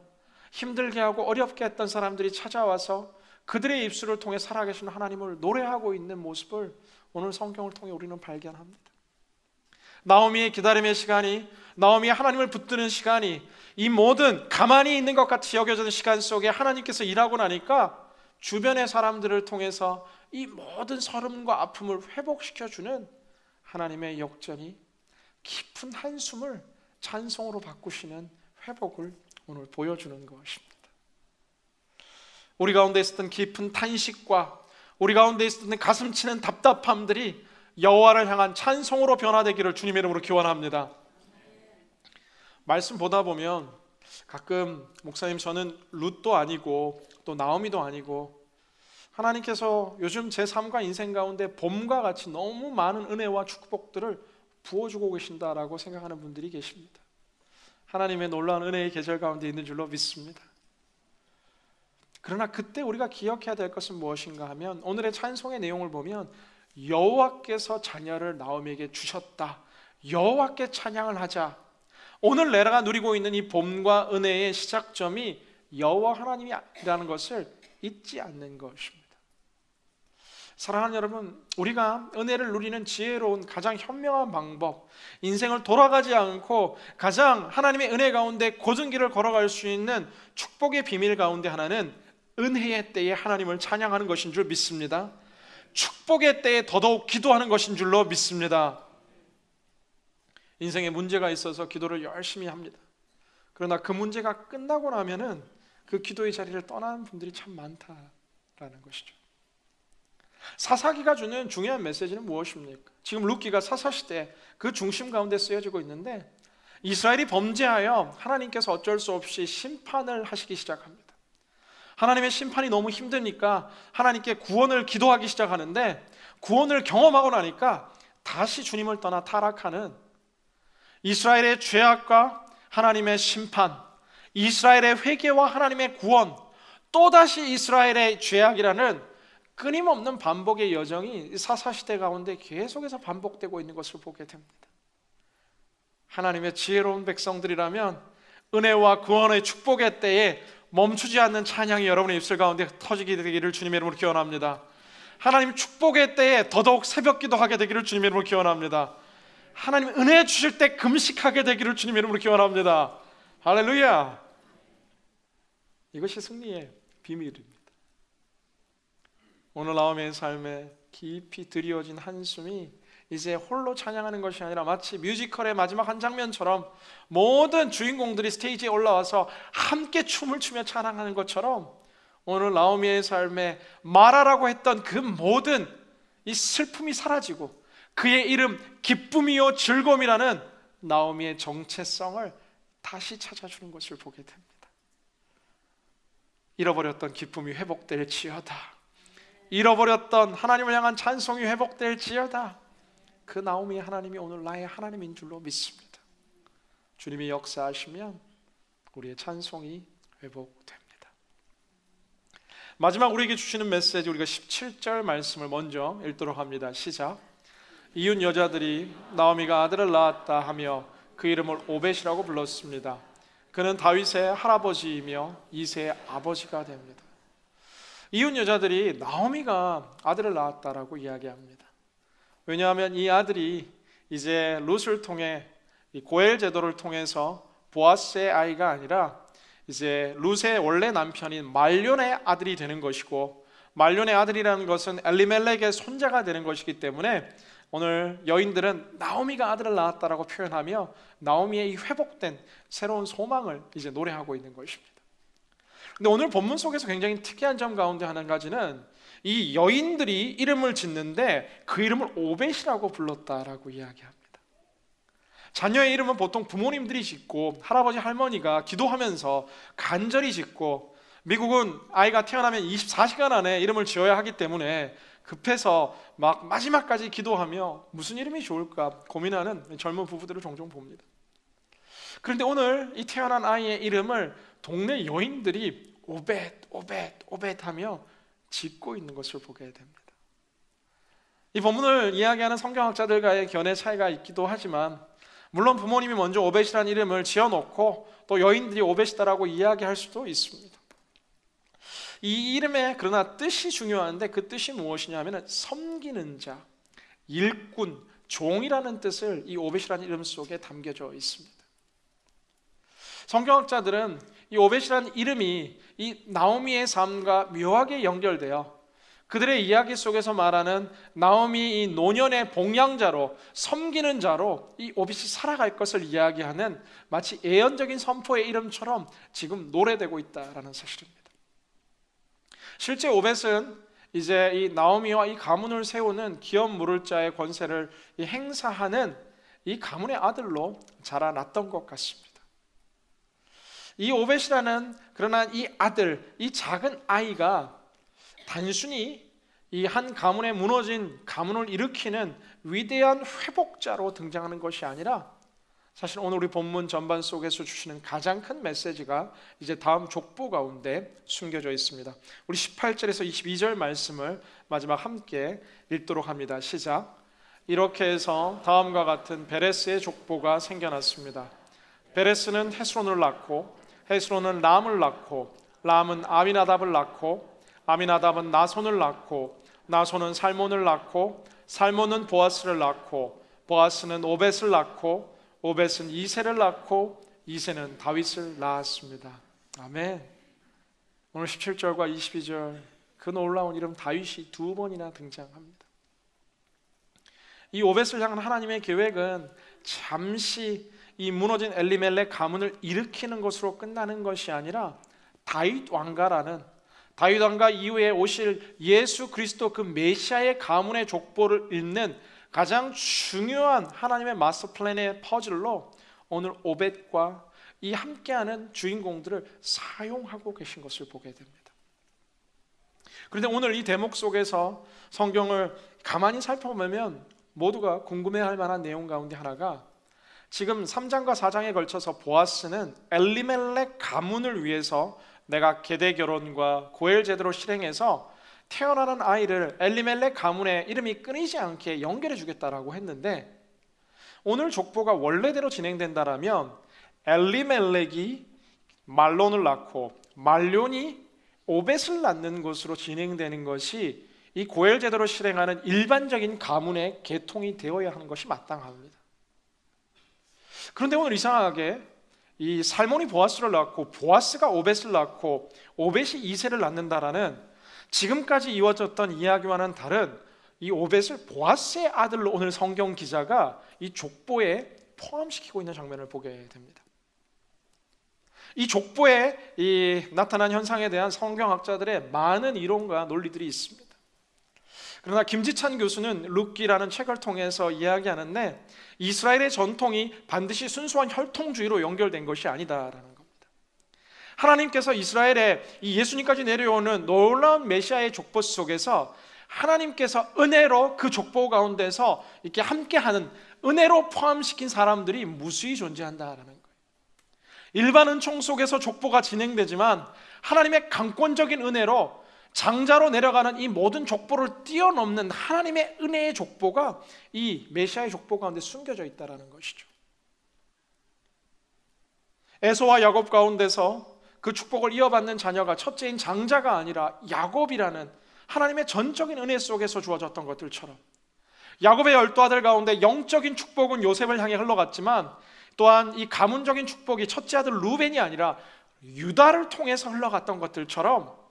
힘들게 하고 어렵게 했던 사람들이 찾아와서 그들의 입술을 통해 살아계신 하나님을 노래하고 있는 모습을 오늘 성경을 통해 우리는 발견합니다. 나오미의 기다림의 시간이, 나오미의 하나님을 붙드는 시간이, 이 모든 가만히 있는 것 같이 여겨지는 시간 속에 하나님께서 일하고 나니까 주변의 사람들을 통해서 이 모든 서름과 아픔을 회복시켜주는 하나님의 역전이 깊은 한숨을 찬송으로 바꾸시는 회복을 오늘 보여주는 것입니다. 우리 가운데 있었던 깊은 탄식과 우리 가운데 있었던 가슴 치는 답답함들이 여호와를 향한 찬송으로 변화되기를 주님의 이름으로 기원합니다. 말씀 보다 보면 가끔 목사님, 저는 룻도 아니고 또 나오미도 아니고 하나님께서 요즘 제 삶과 인생 가운데 봄과 같이 너무 많은 은혜와 축복들을 부어주고 계신다라고 생각하는 분들이 계십니다. 하나님의 놀라운 은혜의 계절 가운데 있는 줄로 믿습니다. 그러나 그때 우리가 기억해야 될 것은 무엇인가 하면, 오늘의 찬송의 내용을 보면 여호와께서 자녀를 나오미에게 주셨다, 여호와께 찬양을 하자. 오늘 내가 누리고 있는 이 봄과 은혜의 시작점이 여호와 하나님이라는 것을 잊지 않는 것입니다. 사랑하는 여러분, 우리가 은혜를 누리는 지혜로운 가장 현명한 방법, 인생을 돌아가지 않고 가장 하나님의 은혜 가운데 고정길을 걸어갈 수 있는 축복의 비밀 가운데 하나는 은혜의 때에 하나님을 찬양하는 것인 줄 믿습니다. 축복의 때에 더더욱 기도하는 것인 줄로 믿습니다. 인생에 문제가 있어서 기도를 열심히 합니다. 그러나 그 문제가 끝나고 나면은 그 기도의 자리를 떠나는 분들이 참 많다라는 것이죠. 사사기가 주는 중요한 메시지는 무엇입니까? 지금 룻기가 사사시대 그 중심 가운데 쓰여지고 있는데, 이스라엘이 범죄하여 하나님께서 어쩔 수 없이 심판을 하시기 시작합니다. 하나님의 심판이 너무 힘드니까 하나님께 구원을 기도하기 시작하는데, 구원을 경험하고 나니까 다시 주님을 떠나 타락하는 이스라엘의 죄악과 하나님의 심판, 이스라엘의 회개와 하나님의 구원, 또다시 이스라엘의 죄악이라는 끊임없는 반복의 여정이 사사시대 가운데 계속해서 반복되고 있는 것을 보게 됩니다. 하나님의 지혜로운 백성들이라면 은혜와 구원의 축복의 때에 멈추지 않는 찬양이 여러분의 입술 가운데 터지게 되기를 주님의 이름으로 기원합니다. 하나님 축복의 때에 더더욱 새벽 기도하게 되기를 주님의 이름으로 기원합니다. 하나님 은혜 주실 때 금식하게 되기를 주님의 이름으로 기원합니다. 할렐루야! 이것이 승리의 비밀입니다. 오늘 나오미의 삶에 깊이 드리워진 한숨이 이제 홀로 찬양하는 것이 아니라 마치 뮤지컬의 마지막 한 장면처럼 모든 주인공들이 스테이지에 올라와서 함께 춤을 추며 찬양하는 것처럼, 오늘 나오미의 삶에 마라라고 했던 그 모든 이 슬픔이 사라지고 그의 이름 기쁨이요 즐거움이라는 나오미의 정체성을 다시 찾아주는 것을 보게 됩니다. 잃어버렸던 기쁨이 회복될지어다. 잃어버렸던 하나님을 향한 찬송이 회복될지어다. 그 나오미의 하나님이 오늘 나의 하나님인 줄로 믿습니다. 주님이 역사하시면 우리의 찬송이 회복됩니다. 마지막 우리에게 주시는 메시지, 우리가 17절 말씀을 먼저 읽도록 합니다. 시작. 이웃 여자들이 나오미가 아들을 낳았다 하며 그 이름을 오벳이라고 불렀습니다. 그는 다윗의 할아버지이며 이새의 아버지가 됩니다. 이웃 여자들이 나오미가 아들을 낳았다라고 이야기합니다. 왜냐하면 이 아들이 이제 룻을 통해 이 고엘 제도를 통해서 보아스의 아이가 아니라 이제 룻의 원래 남편인 말론의 아들이 되는 것이고, 말론의 아들이라는 것은 엘리멜렉의 손자가 되는 것이기 때문에 오늘 여인들은 나오미가 아들을 낳았다라고 표현하며 나오미의 이 회복된 새로운 소망을 이제 노래하고 있는 것입니다. 근데 오늘 본문 속에서 굉장히 특이한 점 가운데 한 가지는 이 여인들이 이름을 짓는데 그 이름을 오벳이라고 불렀다라고 이야기합니다. 자녀의 이름은 보통 부모님들이 짓고 할아버지 할머니가 기도하면서 간절히 짓고, 미국은 아이가 태어나면 24시간 안에 이름을 지어야 하기 때문에 급해서 막 마지막까지 기도하며 무슨 이름이 좋을까 고민하는 젊은 부부들을 종종 봅니다. 그런데 오늘 이 태어난 아이의 이름을 동네 여인들이 오벳 하며 짓고 있는 것을 보게 됩니다. 이 본문을 이야기하는 성경학자들과의 견해 차이가 있기도 하지만, 물론 부모님이 먼저 오벳이라는 이름을 지어놓고 또 여인들이 오벳이다라고 이야기할 수도 있습니다. 이 이름의 그러나 뜻이 중요한데, 그 뜻이 무엇이냐 하면 섬기는 자, 일꾼, 종이라는 뜻을 이 오벳이라는 이름 속에 담겨져 있습니다. 성경학자들은 이 오벳이라는 이름이 이 나오미의 삶과 묘하게 연결되어 그들의 이야기 속에서 말하는 나오미 이 노년의 봉양자로, 섬기는 자로 이 오벳이 살아갈 것을 이야기하는 마치 예언적인 선포의 이름처럼 지금 노래되고 있다라는 사실입니다. 실제 오벳은 이제 이 나오미와 이 가문을 세우는 기업 물을 자의 권세를 행사하는 이 가문의 아들로 자라났던 것 같습니다. 이 오벳이라는 그러나 이 아들, 이 작은 아이가 단순히 이 한 가문에 무너진 가문을 일으키는 위대한 회복자로 등장하는 것이 아니라, 사실 오늘 우리 본문 전반 속에서 주시는 가장 큰 메시지가 이제 다음 족보 가운데 숨겨져 있습니다. 우리 18절에서 22절 말씀을 마지막 함께 읽도록 합니다. 시작. 이렇게 해서 다음과 같은 베레스의 족보가 생겨났습니다. 베레스는 헤스론을 낳고, 헤스론은 람을 낳고, 람은 아미나답을 낳고, 아미나답은 나손을 낳고, 나손은 살몬을 낳고 살몬은 보아스를 낳고 보아스는 오벳을 낳고 오벳은 이새를 낳고 이새는 다윗을 낳았습니다. 아멘. 오늘 17절과 22절 그 놀라운 이름 다윗이 두 번이나 등장합니다. 이 오벳을 향한 하나님의 계획은 잠시 이 무너진 엘리멜렉 가문을 일으키는 것으로 끝나는 것이 아니라 다윗 왕가 이후에 오실 예수 그리스도 그 메시아의 가문의 족보를 잇는 가장 중요한 하나님의 마스터 플랜의 퍼즐로 오늘 오벳과 이 함께하는 주인공들을 사용하고 계신 것을 보게 됩니다. 그런데 오늘 이 대목 속에서 성경을 가만히 살펴보면 모두가 궁금해할 만한 내용 가운데 하나가 지금 3장과 4장에 걸쳐서 보아스는 엘리멜렉 가문을 위해서 내가 계대 결혼과 고엘 제도를 실행해서 태어나는 아이를 엘리멜렉 가문의 이름이 끊이지 않게 연결해 주겠다라고 했는데 오늘 족보가 원래대로 진행된다라면 엘리멜렉이 말론을 낳고 말론이 오벳을 낳는 것으로 진행되는 것이 이 고엘 제도를 실행하는 일반적인 가문의 계통이 되어야 하는 것이 마땅합니다. 그런데 오늘 이상하게 이 살몬이 보아스를 낳고 보아스가 오벳을 낳고 오벳이 이새를 낳는다라는 지금까지 이루어졌던 이야기와는 다른 이 오벳을 보아스의 아들로 오늘 성경 기자가 이 족보에 포함시키고 있는 장면을 보게 됩니다. 이 족보에 이 나타난 현상에 대한 성경학자들의 많은 이론과 논리들이 있습니다. 그러나 김지찬 교수는 룻기라는 책을 통해서 이야기하는데 이스라엘의 전통이 반드시 순수한 혈통주의로 연결된 것이 아니다라는 겁니다. 하나님께서 이스라엘에 이 예수님까지 내려오는 놀라운 메시아의 족보 속에서 하나님께서 은혜로 그 족보 가운데서 이렇게 함께하는 은혜로 포함시킨 사람들이 무수히 존재한다라는 거예요. 일반 은총 속에서 족보가 진행되지만 하나님의 강권적인 은혜로 장자로 내려가는 이 모든 족보를 뛰어넘는 하나님의 은혜의 족보가 이 메시아의 족보 가운데 숨겨져 있다는 것이죠. 에서와 야곱 가운데서 그 축복을 이어받는 자녀가 첫째인 장자가 아니라 야곱이라는 하나님의 전적인 은혜 속에서 주어졌던 것들처럼 야곱의 12아들 가운데 영적인 축복은 요셉을 향해 흘러갔지만 또한 이 가문적인 축복이 첫째 아들 루벤이 아니라 유다를 통해서 흘러갔던 것들처럼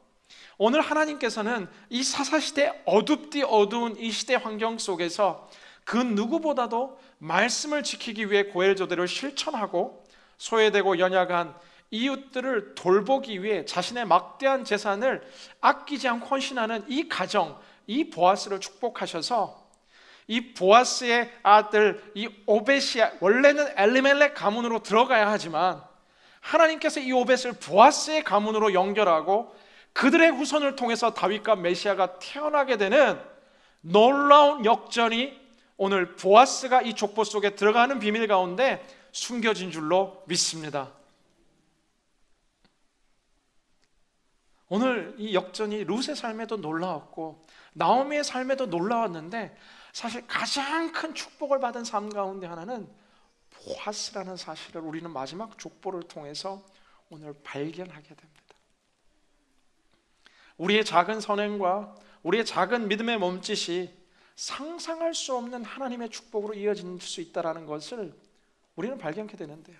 오늘 하나님께서는 이 사사시대 어둡디 어두운 이 시대 환경 속에서 그 누구보다도 말씀을 지키기 위해 고엘조대를 실천하고 소외되고 연약한 이웃들을 돌보기 위해 자신의 막대한 재산을 아끼지 않고 헌신하는 이 가정, 이 보아스를 축복하셔서 이 보아스의 아들 이 오벳이 원래는 엘리멜렉 가문으로 들어가야 하지만 하나님께서 이 오벳을 보아스의 가문으로 연결하고 그들의 후손을 통해서 다윗과 메시아가 태어나게 되는 놀라운 역전이 오늘 보아스가 이 족보 속에 들어가는 비밀 가운데 숨겨진 줄로 믿습니다. 오늘 이 역전이 룻의 삶에도 놀라웠고 나오미의 삶에도 놀라웠는데 사실 가장 큰 축복을 받은 삶 가운데 하나는 보아스라는 사실을 우리는 마지막 족보를 통해서 오늘 발견하게 됩니다. 우리의 작은 선행과 우리의 작은 믿음의 몸짓이 상상할 수 없는 하나님의 축복으로 이어질 수 있다는 것을 우리는 발견하게 되는데요.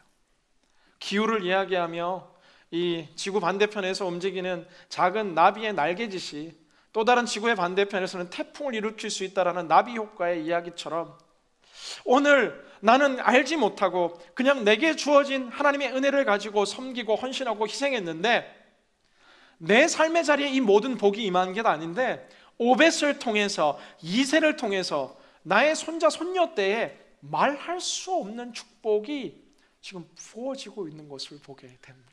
기후를 이야기하며 이 지구 반대편에서 움직이는 작은 나비의 날개짓이 또 다른 지구의 반대편에서는 태풍을 일으킬 수 있다는 나비 효과의 이야기처럼 오늘 나는 알지 못하고 그냥 내게 주어진 하나님의 은혜를 가지고 섬기고 헌신하고 희생했는데 내 삶의 자리에 이 모든 복이 임한 게 아닌데 오벳을 통해서 이새를 통해서 나의 손자 손녀 때에 말할 수 없는 축복이 지금 부어지고 있는 것을 보게 됩니다.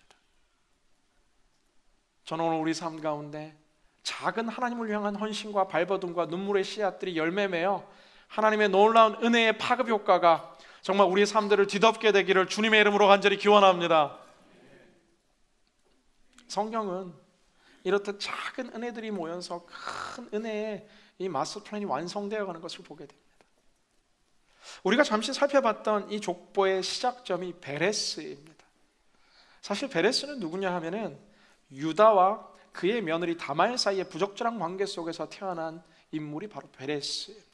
저는 오늘 우리 삶 가운데 작은 하나님을 향한 헌신과 발버둥과 눈물의 씨앗들이 열매 맺어 하나님의 놀라운 은혜의 파급 효과가 정말 우리의 삶들을 뒤덮게 되기를 주님의 이름으로 간절히 기원합니다. 성경은 이렇듯 작은 은혜들이 모여서 큰 은혜의 이 마스터 플랜이 완성되어 가는 것을 보게 됩니다. 우리가 잠시 살펴봤던 이 족보의 시작점이 베레스입니다. 사실 베레스는 누구냐 하면은 유다와 그의 며느리 다말 사이의 부적절한 관계 속에서 태어난 인물이 바로 베레스입니다.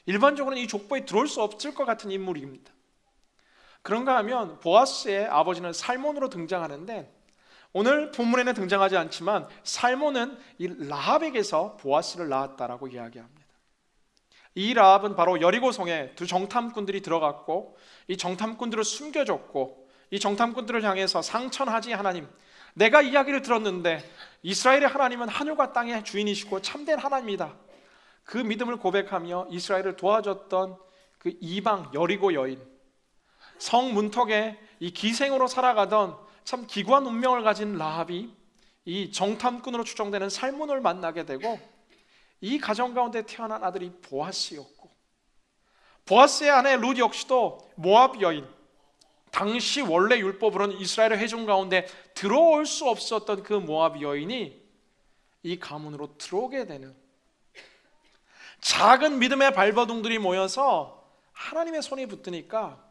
일반적으로는 이 족보에 들어올 수 없을 것 같은 인물입니다. 그런가 하면 보아스의 아버지는 살몬으로 등장하는데 오늘 본문에는 등장하지 않지만 살몬은 이 라합에게서 보아스를 낳았다라고 이야기합니다. 이 라합은 바로 여리고성에 두 정탐꾼들이 들어갔고 이 정탐꾼들을 숨겨줬고 이 정탐꾼들을 향해서 상천하지 하나님, 내가 이야기를 들었는데 이스라엘의 하나님은 하늘과 땅의 주인이시고 참된 하나님이다. 그 믿음을 고백하며 이스라엘을 도와줬던 그 이방 여리고 여인, 성 문턱에 이 기생으로 살아가던 참 기구한 운명을 가진 라합이 이 정탐꾼으로 추정되는 살몬을 만나게 되고 이 가정 가운데 태어난 아들이 보아스였고, 보아스의 아내 룻 역시도 모압 여인, 당시 원래 율법으로는 이스라엘의 회중 가운데 들어올 수 없었던 그 모압 여인이 이 가문으로 들어오게 되는, 작은 믿음의 발버둥들이 모여서 하나님의 손이 붙으니까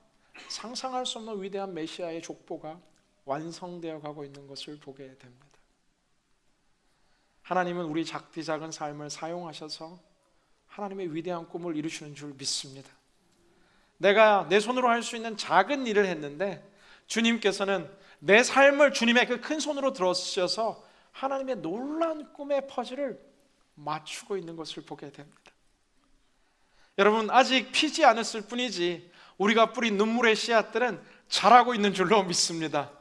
상상할 수 없는 위대한 메시아의 족보가 완성되어 가고 있는 것을 보게 됩니다. 하나님은 우리 작디 작은 삶을 사용하셔서 하나님의 위대한 꿈을 이루시는 줄 믿습니다. 내가 내 손으로 할 수 있는 작은 일을 했는데 주님께서는 내 삶을 주님의 그 큰 손으로 들어주셔서 하나님의 놀라운 꿈의 퍼즐을 맞추고 있는 것을 보게 됩니다. 여러분, 아직 피지 않았을 뿐이지 우리가 뿌린 눈물의 씨앗들은 자라고 있는 줄로 믿습니다.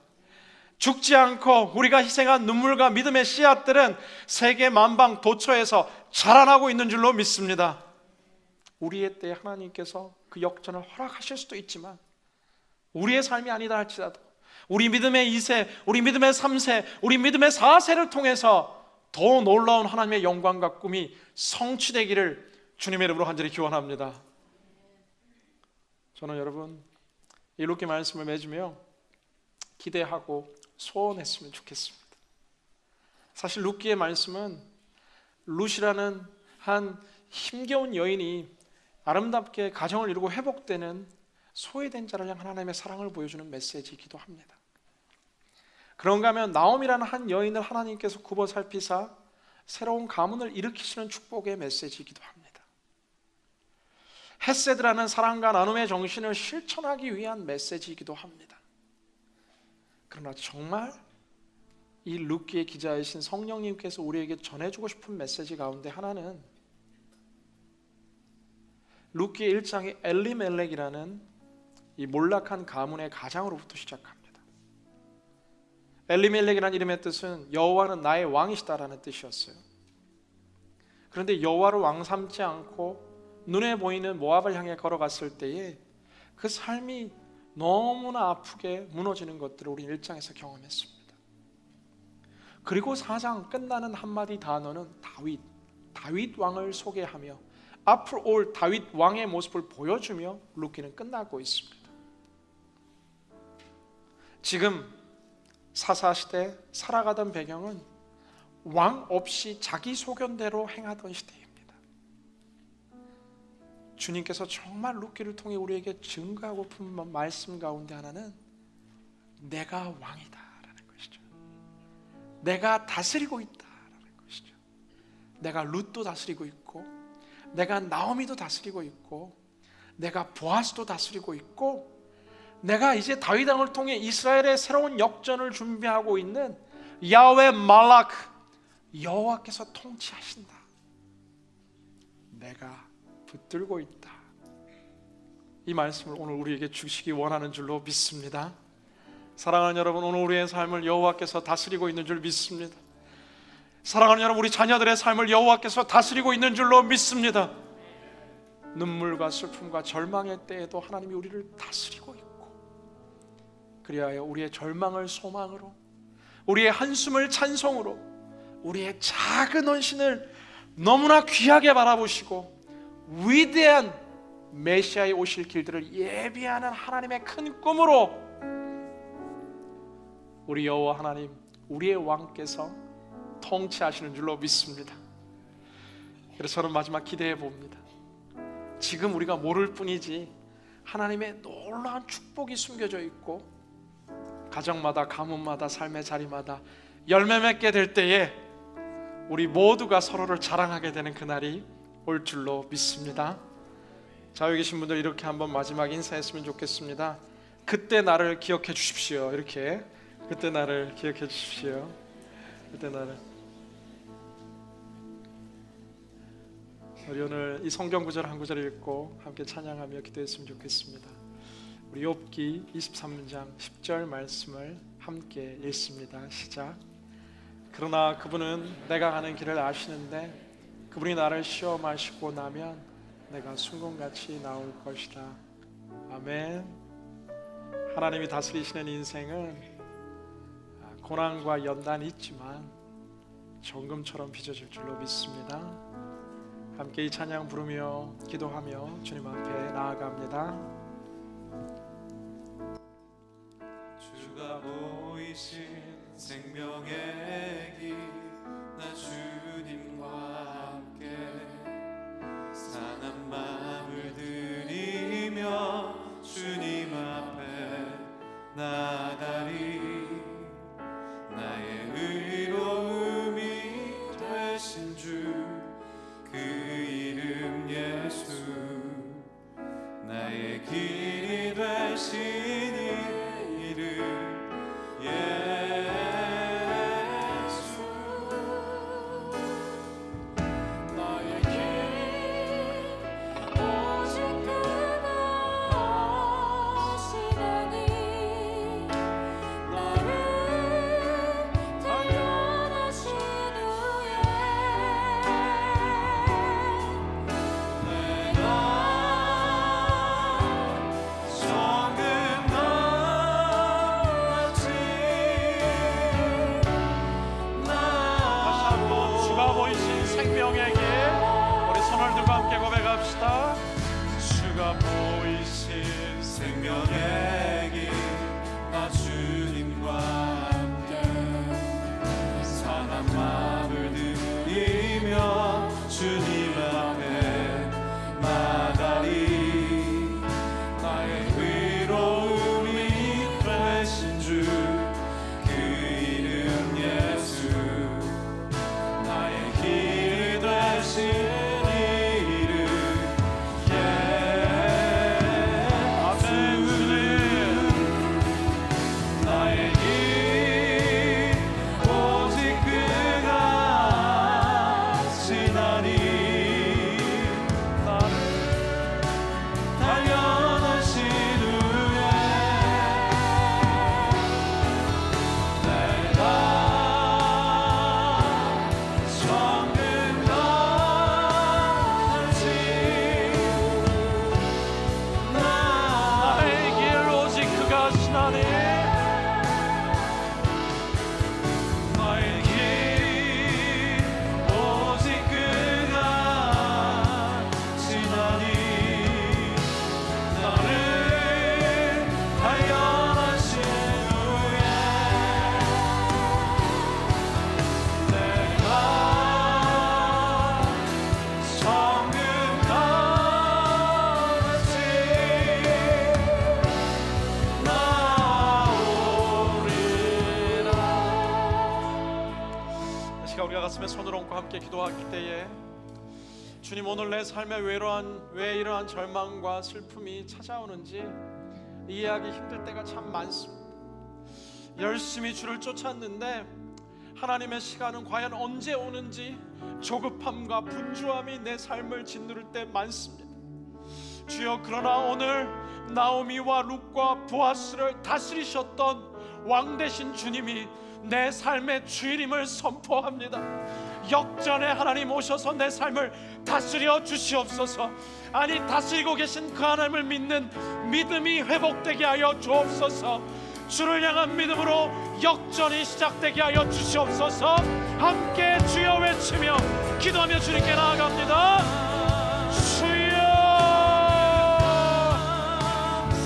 죽지 않고 우리가 희생한 눈물과 믿음의 씨앗들은 세계 만방 도처에서 자라나고 있는 줄로 믿습니다. 우리의 때에 하나님께서 그 역전을 허락하실 수도 있지만 우리의 삶이 아니다 할지라도 우리 믿음의 2세, 우리 믿음의 3세, 우리 믿음의 4세를 통해서 더 놀라운 하나님의 영광과 꿈이 성취되기를 주님의 이름으로 간절히 기원합니다. 저는 여러분 이 룻기 말씀을 맺으며 기대하고 소원했으면 좋겠습니다. 사실 룻기의 말씀은 룻이라는 한 힘겨운 여인이 아름답게 가정을 이루고 회복되는 소외된 자를 향한 하나님의 사랑을 보여주는 메시지이기도 합니다. 그런가 하면 나옴이라는 한 여인을 하나님께서 굽어 살피사 새로운 가문을 일으키시는 축복의 메시지이기도 합니다. 헤세드라는 사랑과 나눔의 정신을 실천하기 위한 메시지이기도 합니다. 그러나 정말 이 룻기의 기자이신 성령님께서 우리에게 전해주고 싶은 메시지 가운데 하나는 룻기 1장의 엘리멜렉이라는 이 몰락한 가문의 가장으로부터 시작합니다. 엘리멜렉이라는 이름의 뜻은 여호와는 나의 왕이시다라는 뜻이었어요. 그런데 여호와를 왕 삼지 않고 눈에 보이는 모압을 향해 걸어갔을 때에 그 삶이 너무나 아프게 무너지는 것들을 우리 1장에서 경험했습니다. 그리고 4장 끝나는 한마디 단어는 다윗 왕을 소개하며 앞으로 올 다윗 왕의 모습을 보여주며 룻기는 끝나고 있습니다. 지금 사사시대 살아가던 배경은 왕 없이 자기 소견대로 행하던 시대입니다. 주님께서 정말 룻기를 통해 우리에게 증거하고픈 말씀 가운데 하나는 내가 왕이다라는 것이죠. 내가 다스리고 있다라는 것이죠. 내가 룻도 다스리고 있고 내가 나오미도 다스리고 있고 내가 보아스도 다스리고 있고 내가 이제 다윗 왕을 통해 이스라엘의 새로운 역전을 준비하고 있는 야훼 말라크 여호와께서 통치하신다. 내가 붙들고 있다. 이 말씀을 오늘 우리에게 주시기 원하는 줄로 믿습니다. 사랑하는 여러분, 오늘 우리의 삶을 여호와께서 다스리고 있는 줄 믿습니다. 사랑하는 여러분, 우리 자녀들의 삶을 여호와께서 다스리고 있는 줄로 믿습니다. 눈물과 슬픔과 절망의 때에도 하나님이 우리를 다스리고 있고 그리하여 우리의 절망을 소망으로 우리의 한숨을 찬송으로 우리의 작은 헌신을 너무나 귀하게 바라보시고 위대한 메시아의 오실 길들을 예비하는 하나님의 큰 꿈으로 우리 여호와 하나님, 우리의 왕께서 통치하시는 줄로 믿습니다. 그래서 저는 마지막 기대해 봅니다. 지금 우리가 모를 뿐이지 하나님의 놀라운 축복이 숨겨져 있고 가정마다 가문마다 삶의 자리마다 열매 맺게 될 때에 우리 모두가 서로를 자랑하게 되는 그날이 올 줄로 믿습니다. 자, 여기 계신 분들 이렇게 한번 마지막 인사했으면 좋겠습니다. 그때 나를 기억해 주십시오. 이렇게 그때 나를 기억해 주십시오. 그때 나를. 우리 오늘 이 성경 구절 한 구절 읽고 함께 찬양하며 기도했으면 좋겠습니다. 우리 욥기 23장 10절 말씀을 함께 읽습니다. 시작. 그러나 그분은 내가 가는 길을 아시는데 그분이 나를 시험하시고 나면 내가 순금같이 나올 것이다. 아멘. 하나님이 다스리시는 인생은 고난과 연단이 있지만 정금처럼 빚어질 줄로 믿습니다. 함께 이 찬양 부르며 기도하며 주님 앞에 나아갑니다.
주가 보이신 생명의 길 나 주님과 함께 상한 마음을 들이며 주님 앞에 나가리. 나의 의로움이 되신 주 그 이름 예수 나의 길이 되신 이름 예수
나의 길 오직 그가 아시나니 나를 단련하신 후에
내가 정금 같이
다시 한번 주가 보이신 생명의 길 우리 손을 들고 함께 고백합시다. 주가 보이신
생명의 길 나 주님과 함께 상한 마음을 들이며 주님 앞에 나가리. 나의 의로움이 되신 주 그 이름 예수 나의 길이 되신 이름 예수 나의 길 오직 그가 아시나니 나를 단련하신 후에 내가 정금 같이
나의 길 오직 그가 아시나니
나의 길 오직 그가 지나니 나를 단련하신 후에 내가 정금 같이 나오리라.
이 시간 우리가 가슴에 손을 얹고 함께 기도할 때에 주님 오늘 내 삶에 왜 이러한 절망과 슬픔이 찾아오는지 이해하기 힘들 때가 참 많습니다. 열심히 주를 쫓았는데 하나님의 시간은 과연 언제 오는지 조급함과 분주함이 내 삶을 짓누를 때 많습니다. 주여, 그러나 오늘 나오미와 룻과 보아스를 다스리셨던 왕 되신 주님이 내 삶의 주인임을 선포합니다. 역전의 하나님 오셔서 내 삶을 다스려 주시옵소서. 아니, 다스리고 계신 그 하나님을 믿는 믿음이 회복되게 하여 주옵소서. 주를 향한 믿음으로 역전이 시작되게 하여 주시옵소서. 함께 주여 외치며 기도하며 주님께 나아갑니다. 주여,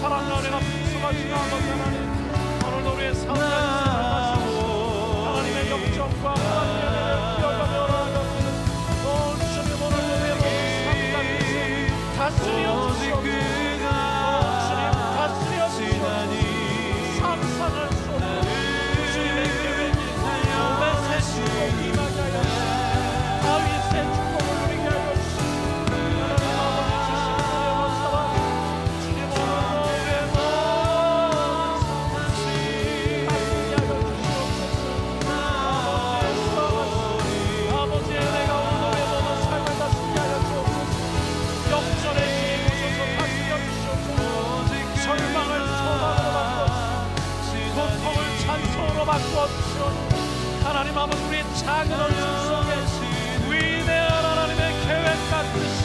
사랑과 은혜가 풍성하신 아버지 하나님, 오늘도 우리의 삶을 하나님의 역전과 하나님의 기억하며 나아갑니다. 주님, 오늘도 우리의 모든 삶을 다스려 주시옵소서. 주님, 다스려 주시옵소서. 상상할 수 없는 주님의 계획이 몸에 새시고 임하게 하여 작은 얼굴 속에 위대한 하나님의 계획 같으시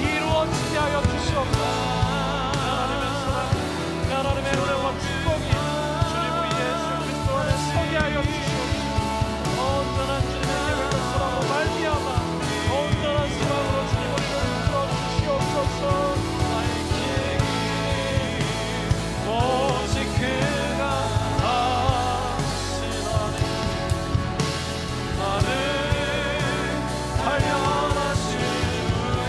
이루어지게 하여 주시옵소서. 하나님의 사랑, 하나님의 은혜와 축복이 주님 우리 예수 그리스도 안에 서게 하여 주시옵소서. 온전한 주님의 계획을 사랑으로 말미암아 온전한 사랑으로 주님 우리를 이끌어 주시옵소서. 나의 길 오직 그가 하시나니 나는 단련하신 후에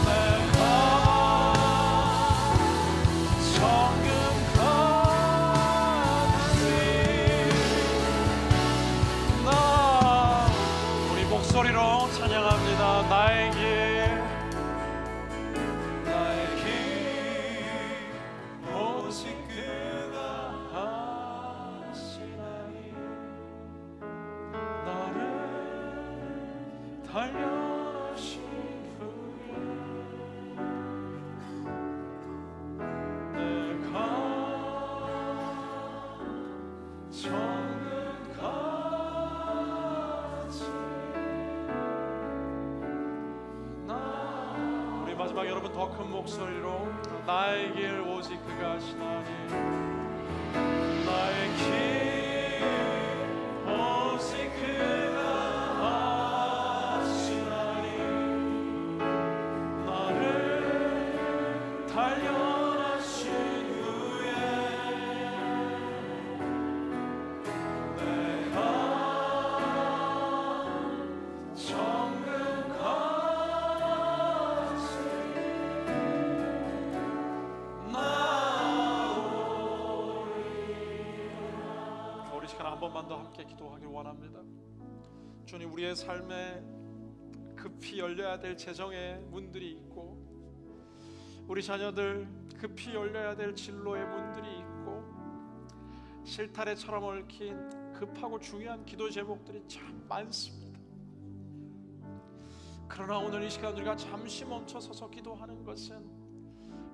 내가 정금같이 나 우리 목소리로 찬양합니다. 나의 길 오직 그가 하시나니 나를 단련하신 후에 내가 정금같이 우리 마지막 여러분 더 큰 목소리로 나의 길 오직 그가 하시나니 나의 길 오직 그가 하시나니 나를 단련하신 후에 내가 정금같이 우리 시간 한 번만 더 함께 기도하길 원합니다. 주님, 우리의 삶에 급히 열려야 될 재정의 문들이 있고 우리 자녀들 급히 열려야 될 진로의 문들이 있고 실타래처럼 얽힌 급하고 중요한 기도 제목들이 참 많습니다. 그러나 오늘 이 시간 우리가 잠시 멈춰서서 기도하는 것은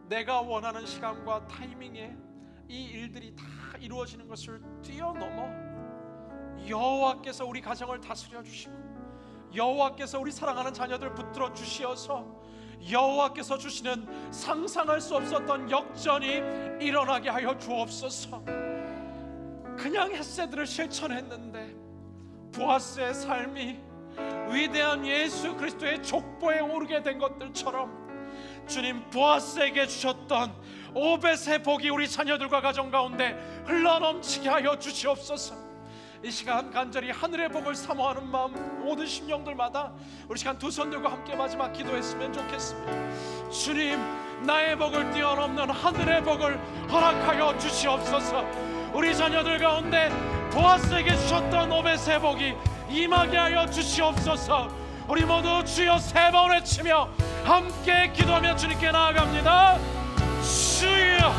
내가 원하는 시간과 타이밍에 이 일들이 다 이루어지는 것을 뛰어넘어 여호와께서 우리 가정을 다스려 주시고 여호와께서 우리 사랑하는 자녀들 붙들어 주시어서 여호와께서 주시는 상상할 수 없었던 역전이 일어나게 하여 주옵소서. 그냥 헷세들을 실천했는데 보아스의 삶이 위대한 예수 그리스도의 족보에 오르게 된 것들처럼 주님, 보아스에게 주셨던 오벳의 복이 우리 자녀들과 가정 가운데 흘러넘치게 하여 주시옵소서. 이 시간 간절히 하늘의 복을 사모하는 마음 모든 심령들마다 우리 시간 두 손 들고 함께 마지막 기도했으면 좋겠습니다. 주님, 나의 복을 뛰어넘는 하늘의 복을 허락하여 주시옵소서. 우리 자녀들 가운데 보아스에게 주셨던 오벳의 복이 임하게 하여 주시옵소서. 우리 모두 주여 세 번 외치며 함께 기도하며 주님께 나아갑니다. 주여,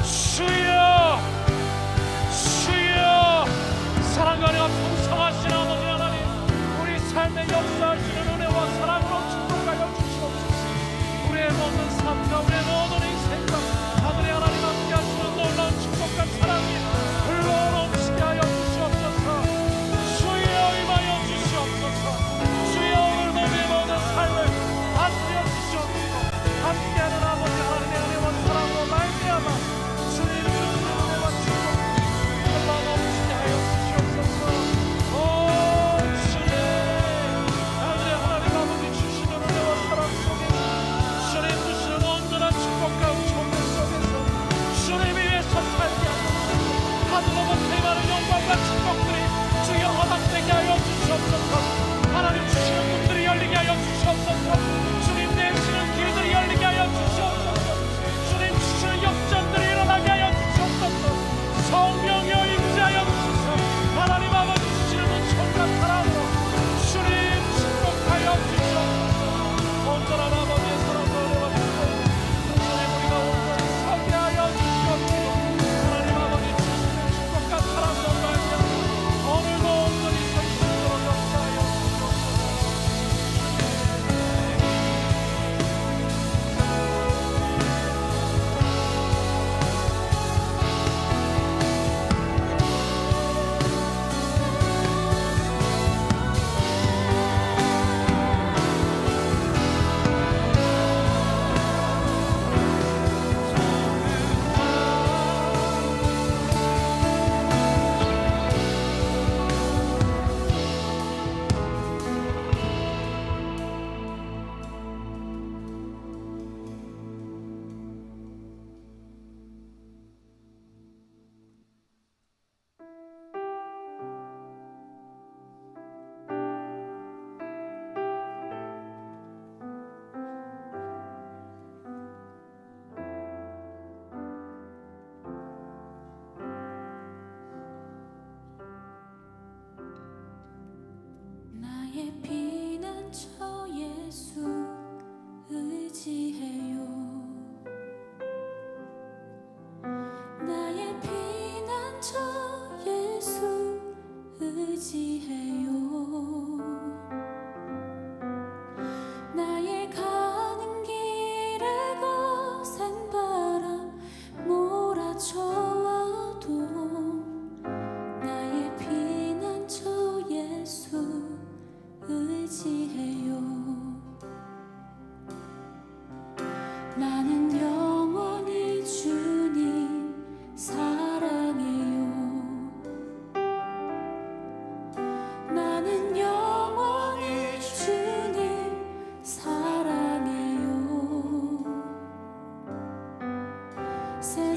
주여, 주여. 사랑과 은혜가 풍성하신 아버지 하나님, 우리 삶의 역사하시는 은혜와 사랑으로 축복하여 주시옵소서. 우리의 모든 삶과 우리의 모든 인생과 하늘의 하나님 함께 하시는 놀라운 축복과 사랑이 흘러넘치게 하여 주시옵소서. 주여 임하여 주시옵소서. 주여 오늘 우리의 모든 삶을 다스려 주시옵소서. 함께하는 아버지 하나님의 은혜와 사랑으로 말미암아 주님 주시는 은혜와 축복 흘러넘치게 하여 주시옵소서. 오 주님, 하늘의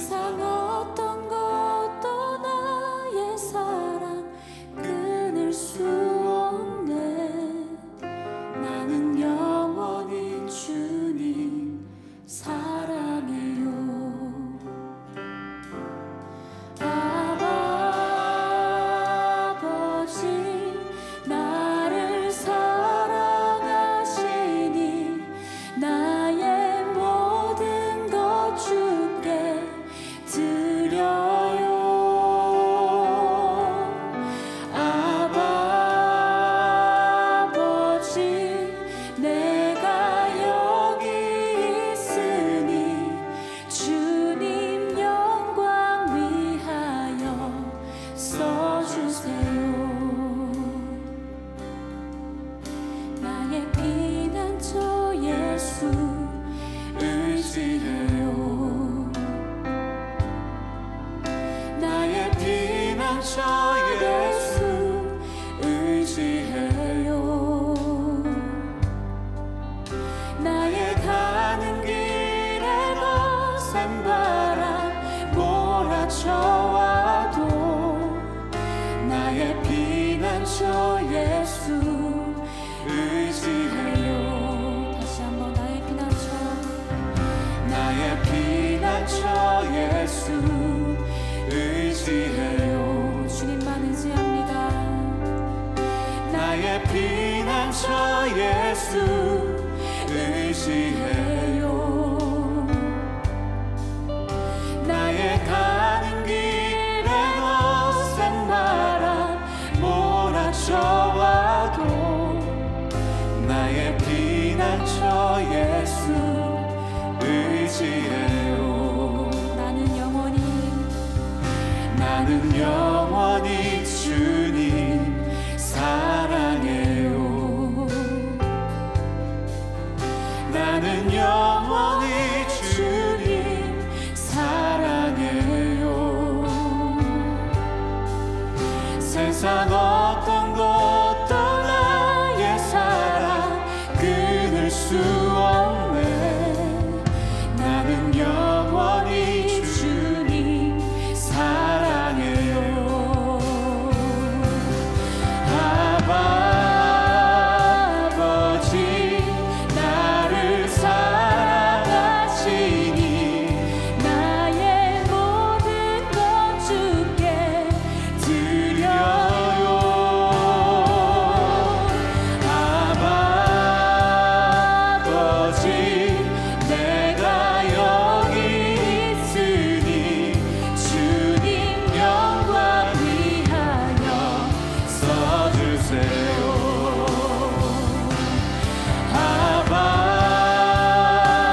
세상 어떤 것도 나의 사랑 끊을 수 없네. 나는 영원히 주님 사랑해요. 아버지 나를 사랑하시니 나의 모든 것 주께 드려요. 아버지 내가 여기 있으니 주님 영광 위하여 써주세요. 나의 피난처 예수 의지해요. 나의 피난처 예수 의지해요. 나의 가는 길에 거센 바람 몰아쳐와도 나의 피난처 예수 의지해요. 다시 한번 나의 피난처, 나의 피난처 예수 의지해요. 주님만 의지합니다. 나의 피난처 예수 의지해요. 나의 가는 길에 거센 바람 몰아쳐와도 나의 피난처 예수 의지해요. 나는 영원히 주님 사랑해요. 나는 영원히 주님 사랑해요. 세상 어떤 것도 나의 사랑 끊을 수 없네. 나는 영원히 주님 사랑해요. 아버지 나를 사랑하시니 나의 모든 것 주께 드려요. 아버지 내가 여기 있으니 주님 영광 위하여 써주세요.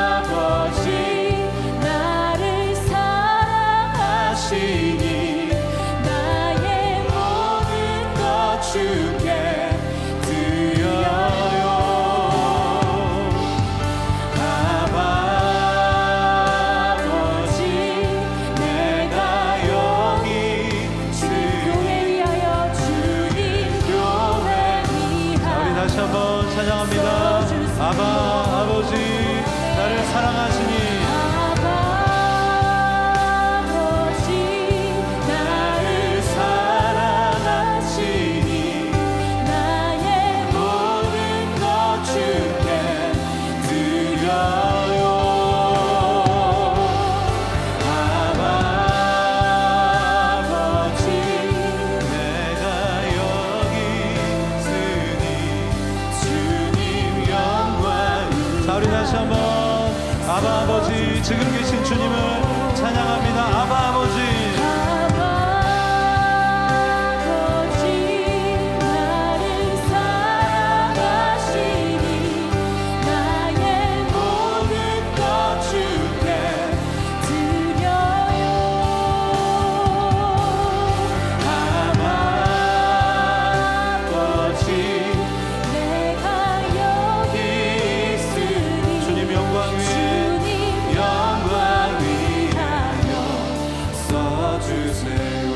아버지 나를 사랑하시니 나의 모든 것 주께 드려요. 아버지 내가 여기 교회 위하여 주님 교회 위하여
우리 다시 한번 찬양합니다. 아버지 나를 사랑하시니
아버지 나를 사랑하시니 나의 모든 것 주께 드려요. 아버지
내가 여기 있으니
주님 영광
자 우리 다시 한번 아버지 지금 계신 주님을 찬양합니다. 아버지
아버지 나를 사랑하시니 나의 모든 것 주께 드려요. 아버지 내가 여기 있으니
주님 영광 위에
영광 위하여
써주세요.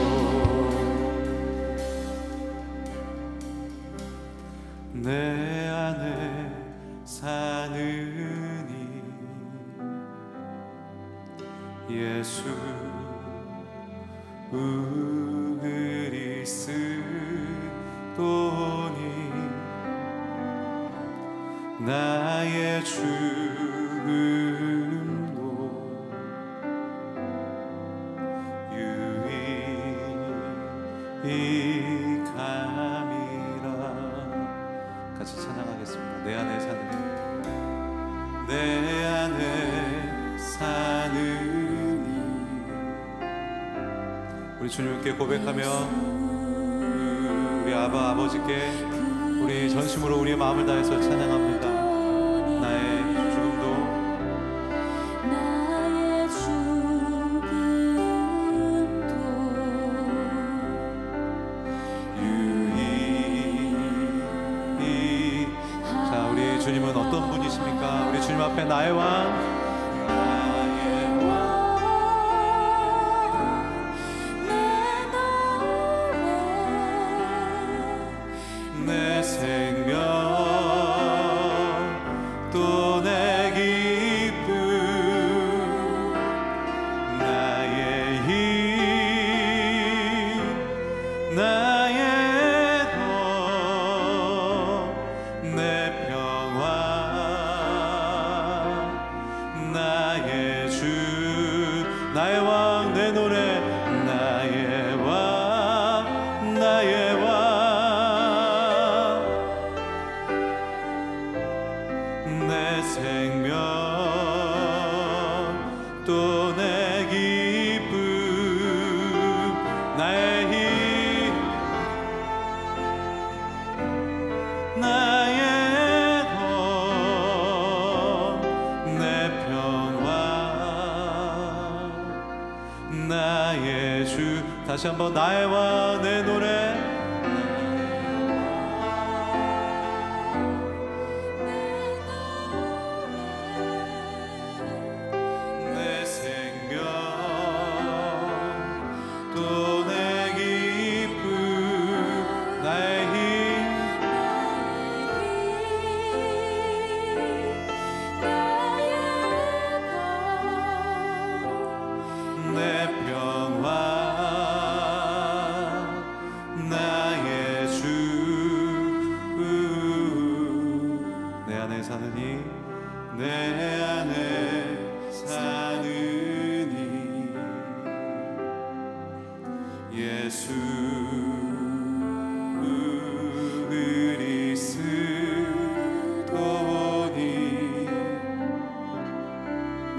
내 안에 사느니 예수 그리스도니 나의 죽음도 유익함이라. 같이 찬양하겠습니다. 내 안에 사는 내 안에 사는 우리 주님께 고백하며 우리 아버지께 우리 전심으로 우리의 마음을 다해서 찬양합니다. 나의 죽음도 자, 우리 주님은 어떤 분이십니까? 우리 주님 앞에 나의 왕, 내 생명 또 내 기쁨 나의 힘 나의 덕 내 평화 나의 주 나의 왕 내 노래 나의 왕 나의 왕 내 생명 또 내 기쁨 나의 힘 나의 덕 내 평화 나의 주. 다시 한번 나의 왕 내 노래 내 생명 또 내 기쁨 나의 힘 내 평화 나의 주. 내 안에 사느니 내 안에 사느니 예수 그리스도니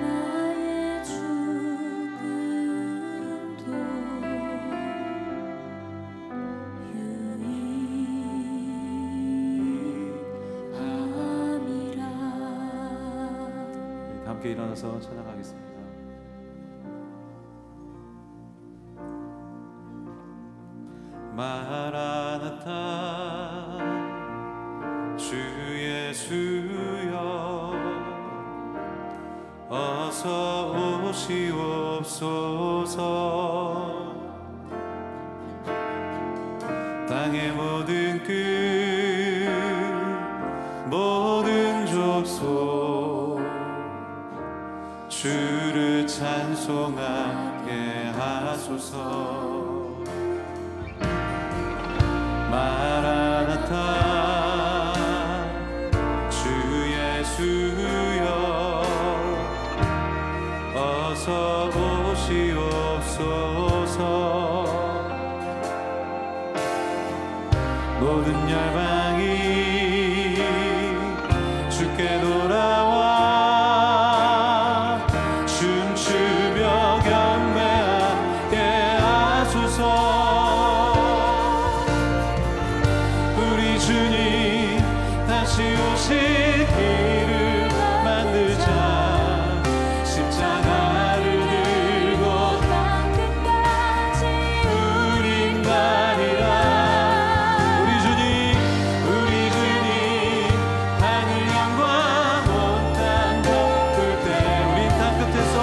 나의 죽음도 유익함이라.
함께 일어나서 찬양하겠습니다. 마라나타 주 예수여 어서 오시옵소서. 땅의 모든 끝 모든 족속 주를 찬송하게 하소서. 마라나타 주 예수여 어서 오시옵소서. 모든 열방이 주께 돌아와 춤추며 경배하게 하소서. 우리 주님 다시 오실 길을 만들자. 십자가를 들고
끝까지
우린 가리라. 우리 주님 하늘 영광 온 땅 덮을 때 우린 땅 끝에서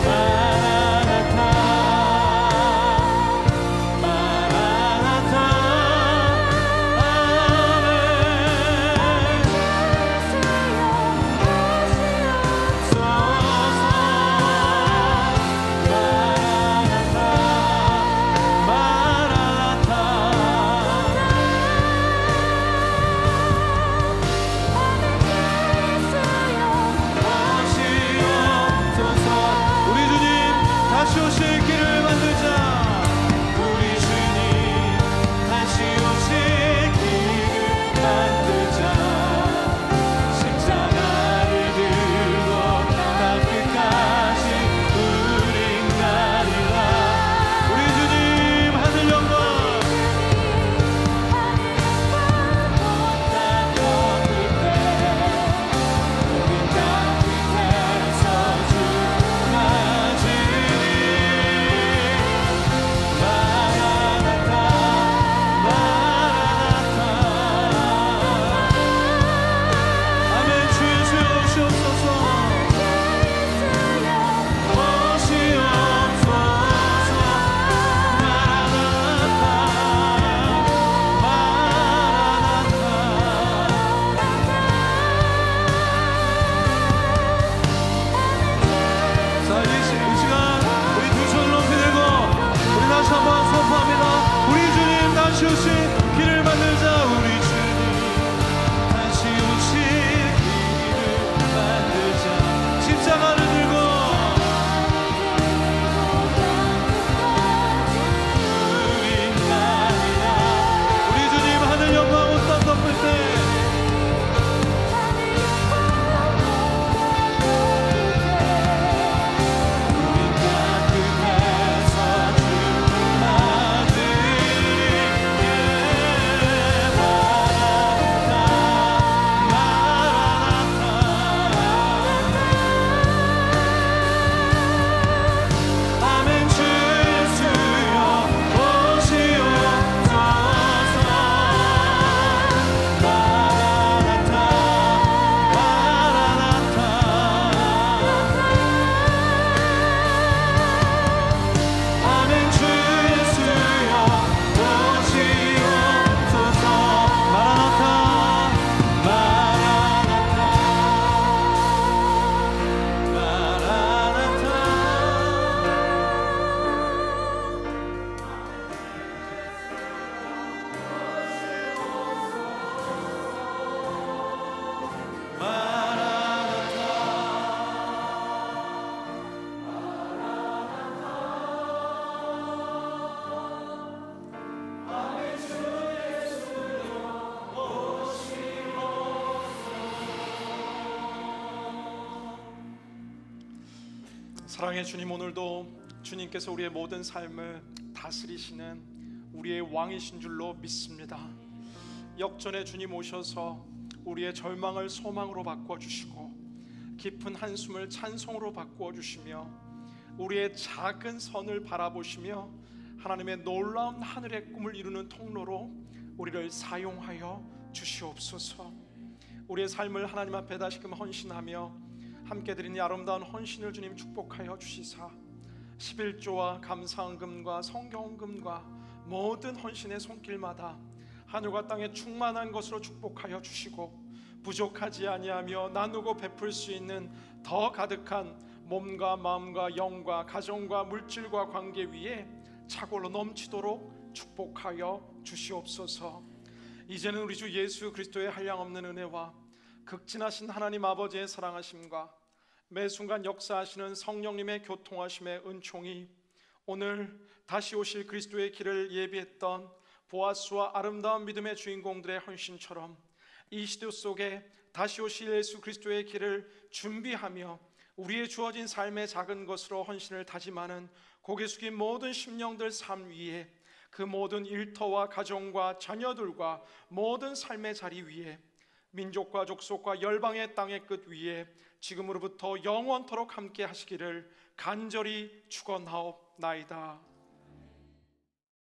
마라나타
사랑의 주님, 오늘도 주님께서 우리의 모든 삶을 다스리시는 우리의 왕이신 줄로 믿습니다. 역전의 주님 오셔서 우리의 절망을 소망으로 바꿔주시고 깊은 한숨을 찬송으로 바꾸어주시며 우리의 작은 선을 바라보시며 하나님의 놀라운 하늘의 꿈을 이루는 통로로 우리를 사용하여 주시옵소서. 우리의 삶을 하나님 앞에 다시금 헌신하며 함께 드리는 이 아름다운 헌신을 주님 축복하여 주시사 11조와 감사헌금과 성경헌금과 모든 헌신의 손길마다 하늘과 땅에 충만한 것으로 축복하여 주시고 부족하지 아니하며 나누고 베풀 수 있는 더 가득한 몸과 마음과 영과 가정과 물질과 관계 위에 차고로 넘치도록 축복하여 주시옵소서. 이제는 우리 주 예수 그리스도의 한량없는 은혜와 극진하신 하나님 아버지의 사랑하심과 매 순간 역사하시는 성령님의 교통하심의 은총이 오늘 다시 오실 그리스도의 길을 예비했던 보아스와 아름다운 믿음의 주인공들의 헌신처럼 이 시대 속에 다시 오실 예수 그리스도의 길을 준비하며 우리의 주어진 삶의 작은 것으로 헌신을 다짐하는 고개 숙인 모든 심령들 삶 위에 그 모든 일터와 가정과 자녀들과 모든 삶의 자리 위에 민족과 족속과 열방의 땅의 끝 위에 지금으로부터 영원토록 함께 하시기를 간절히 축원하옵나이다.